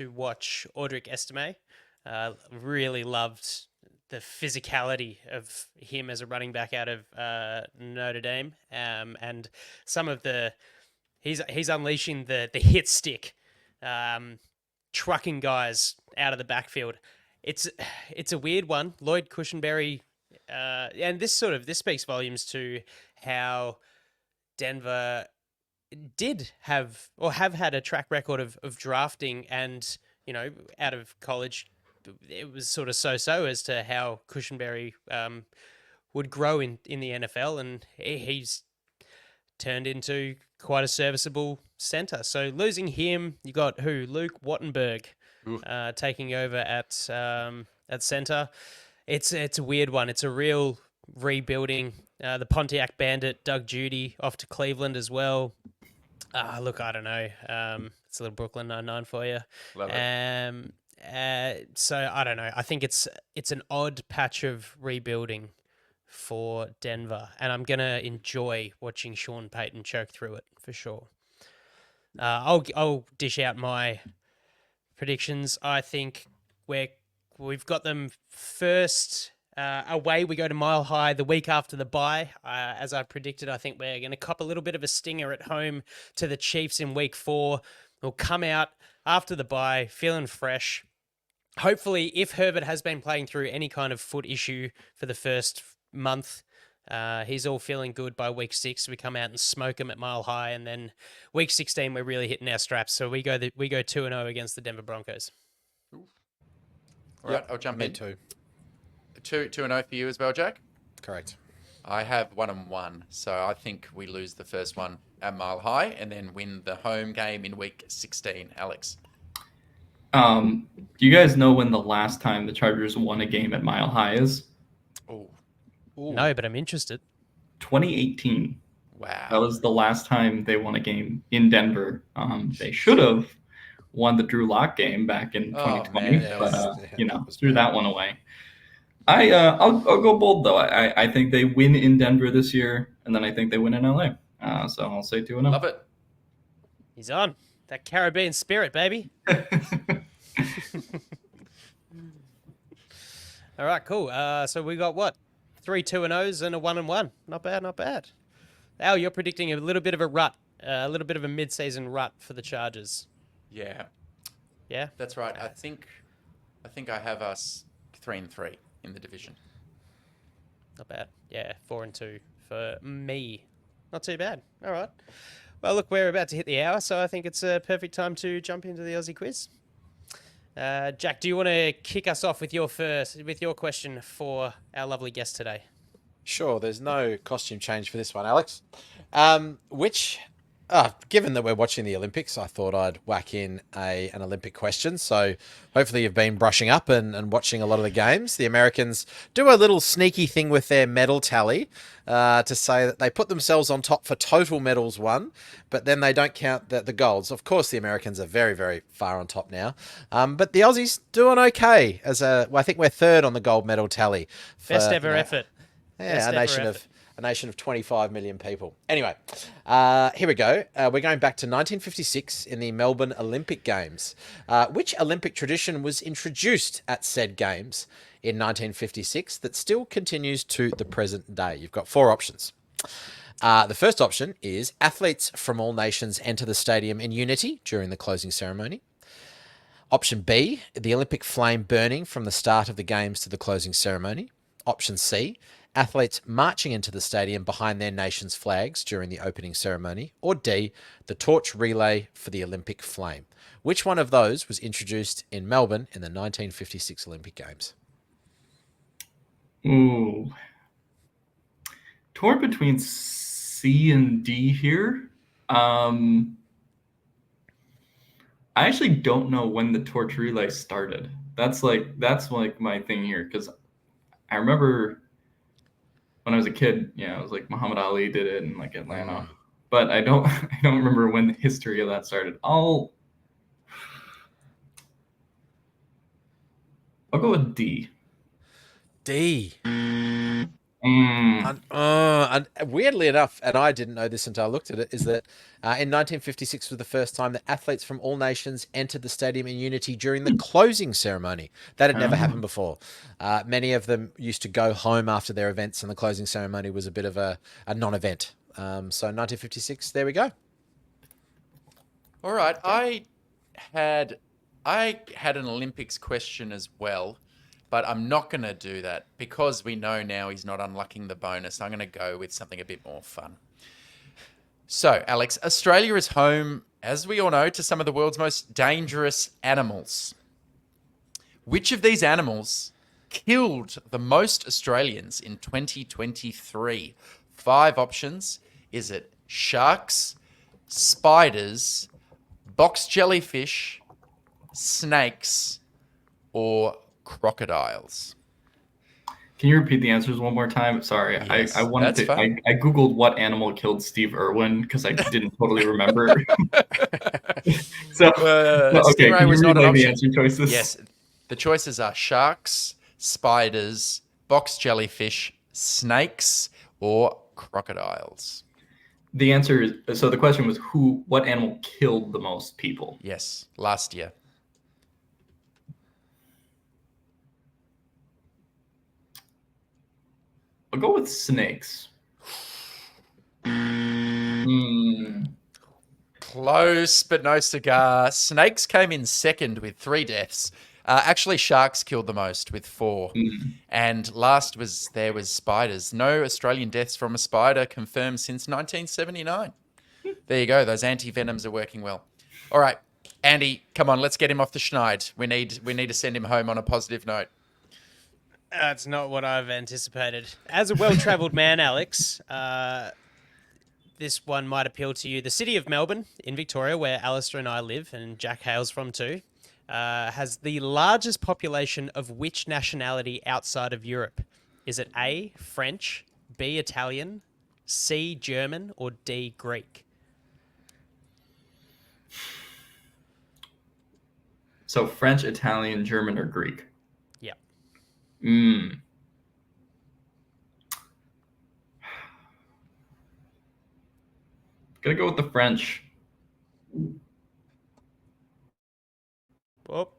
Speaker 6: watch Audric Estime. Really loved the physicality of him as a running back out of Notre Dame, and some of he's unleashing the hit stick, trucking guys out of the backfield. It's a weird one. Lloyd Cushenberry, and this speaks volumes to how Denver did have had a track record of drafting, and out of college it was sort of so as to how Cushenberry would grow in the NFL, and he's turned into quite a serviceable center. So losing him, you got Luke Wattenberg taking over at center. It's a weird one. It's a real rebuilding. The Pontiac Bandit, Doug Judy, off to Cleveland as well. Look, I don't know. It's a little Brooklyn Nine-Nine for you.
Speaker 9: Love it.
Speaker 6: So I don't know. I think it's an odd patch of rebuilding for Denver, and I'm gonna enjoy watching Sean Payton choke through it for sure. I'll dish out my predictions. I think we've got them first away. We go to Mile High the week after the bye. As I predicted, I think we're going to cop a little bit of a stinger at home to the Chiefs in week 4. We'll come out after the bye feeling fresh. Hopefully, if Herbert has been playing through any kind of foot issue for the first month, he's all feeling good by week 6. We come out and smoke him at Mile High, and then week 16 we're really hitting our straps. So we go 2-0 against the Denver Broncos.
Speaker 9: All right, I'll jump in.
Speaker 8: Me too.
Speaker 9: 2-0 for you as well, Jack?
Speaker 8: Correct.
Speaker 9: I have 1-1, so I think we lose the first one at Mile High and then win the home game in week 16. Alex?
Speaker 7: Do you guys know when the last time the Chargers won a game at Mile High is?
Speaker 9: Oh,
Speaker 6: no, but I'm interested.
Speaker 7: 2018.
Speaker 9: Wow.
Speaker 7: That was the last time they won a game in Denver. They should have won the Drew Lock game back in 2020, but threw that one away. I'll go bold though. I think they win in Denver this year, and then I think they win in LA. So I'll say 2-0.
Speaker 9: Love it.
Speaker 6: He's on that Caribbean spirit, baby. All right, cool. So we got what? 3 2-0s and a 1-1. Not bad, not bad. Al, you're predicting a little bit of a rut, a little bit of a mid-season rut for the Chargers.
Speaker 9: Yeah.
Speaker 6: Yeah,
Speaker 9: that's right. I think I have us 3-3 in the division.
Speaker 6: Not bad. Yeah, 4-2 for me. Not too bad. All right. Well, look, we're about to hit the hour, so I think it's a perfect time to jump into the Aussie quiz. Jack, do you want to kick us off with your question for our lovely guest today?
Speaker 8: Sure. There's no costume change for this one, Alex. Given that we're watching the Olympics, I thought I'd whack in an Olympic question. So hopefully you've been brushing up and watching a lot of the games. The Americans do a little sneaky thing with their medal tally to say that they put themselves on top for total medals won, but then they don't count the golds. Of course, the Americans are very, very far on top now. But the Aussies doing okay. I think we're third on the gold medal tally.
Speaker 6: Best ever effort.
Speaker 8: Yeah, a nation of 25 million people. Anyway, here we go. We're going back to 1956 in the Melbourne Olympic Games. Which Olympic tradition was introduced at said games in 1956 that still continues to the present day? You've got 4 options. The first option is athletes from all nations enter the stadium in unity during the closing ceremony. Option B, the Olympic flame burning from the start of the games to the closing ceremony. Option C, athletes marching into the stadium behind their nation's flags during the opening ceremony. Or D, the torch relay for the Olympic flame. Which one of those was introduced in Melbourne in the 1956 Olympic Games?
Speaker 7: Ooh. Torn between C and D here. I actually don't know when the torch relay started. That's like my thing here, because I remember when I was a kid, it was like Muhammad Ali did it in like Atlanta, but I don't remember when the history of that started. I'll I'll go with D.
Speaker 8: D. And weirdly enough, and I didn't know this until I looked at it, is that in 1956 was the first time that athletes from all nations entered the stadium in unity during the closing ceremony. That had never happened before. Many of them used to go home after their events, and the closing ceremony was a bit of a non-event. So 1956, there we go.
Speaker 9: All right, I had an Olympics question as well. But I'm not going to do that because we know now he's not unlocking the bonus. I'm going to go with something a bit more fun. So, Alex, Australia is home, as we all know, to some of the world's most dangerous animals. Which of these animals killed the most Australians in 2023? 5 options. Is it sharks, spiders, box jellyfish, snakes, or crocodiles?
Speaker 7: Can you repeat the answers one more time? Sorry,
Speaker 9: Yes,
Speaker 7: I wanted to.
Speaker 9: fine.
Speaker 7: I googled what animal killed Steve Irwin because I didn't totally remember. So okay,
Speaker 9: Stingray
Speaker 7: can you
Speaker 9: was
Speaker 7: read
Speaker 9: not an
Speaker 7: the
Speaker 9: option.
Speaker 7: answer choices?
Speaker 9: Yes, the choices are sharks, spiders, box jellyfish, snakes, or crocodiles.
Speaker 7: The answer is, so the question was what animal killed the most people?
Speaker 9: Yes, last year.
Speaker 7: I'll go with snakes.
Speaker 9: Close, but no cigar. Snakes came in second with 3 deaths. Actually, sharks killed the most with 4. And last was spiders. No Australian deaths from a spider confirmed since 1979. There you go. Those anti-venoms are working well. All right, Andy, come on, let's get him off the schneid. We need to send him home on a positive note.
Speaker 6: That's not what I've anticipated. As a well-travelled man, Alex, this one might appeal to you. The city of Melbourne in Victoria, where Alistair and I live, and Jack hails from too, has the largest population of which nationality outside of Europe? Is it A, French, B, Italian, C, German, or D, Greek?
Speaker 7: So French, Italian, German, or Greek?
Speaker 6: Yeah.
Speaker 7: Gotta go with the French.
Speaker 6: Oh.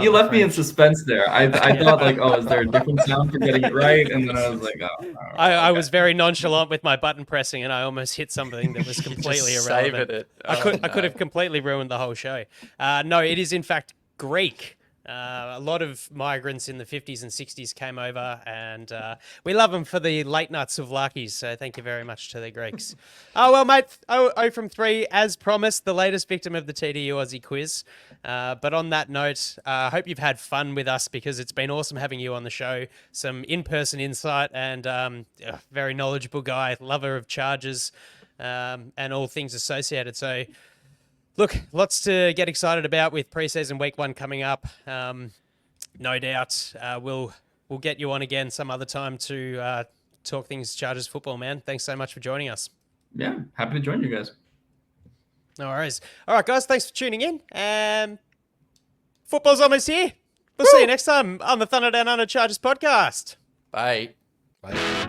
Speaker 7: You left me in suspense there. I thought like, is there a different sound for getting it right? And then I was like,
Speaker 6: I was very nonchalant with my button pressing, and I almost hit something that was completely irrelevant. I could have completely ruined the whole show. No, it is in fact Greek. A lot of migrants in the 50s and 60s came over, and we love them for the late night souvlaki's, so thank you very much to the Greeks. Oh, well, mate, 0 from 3, as promised, the latest victim of the TDU Aussie Quiz. But on that note, I hope you've had fun with us, because it's been awesome having you on the show. Some in-person insight, and very knowledgeable guy, lover of Chargers, and all things associated. So, look, lots to get excited about with preseason week 1 coming up. No doubt we'll get you on again some other time to talk things Chargers football, man. Thanks so much for joining us.
Speaker 7: Yeah, happy to join you guys.
Speaker 6: No worries. All right, guys, thanks for tuning in. Football's almost here. We'll see you next time on the Thunder Down Under Chargers podcast.
Speaker 9: Bye.
Speaker 8: Bye.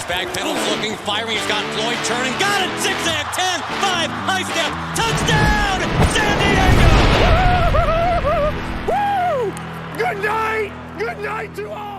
Speaker 10: Back pedals looking, firing. He's got Floyd turning. Got it! Zigzag, 10, 5, high step, touchdown! San Diego!
Speaker 5: Woo! Good night! Good night to all!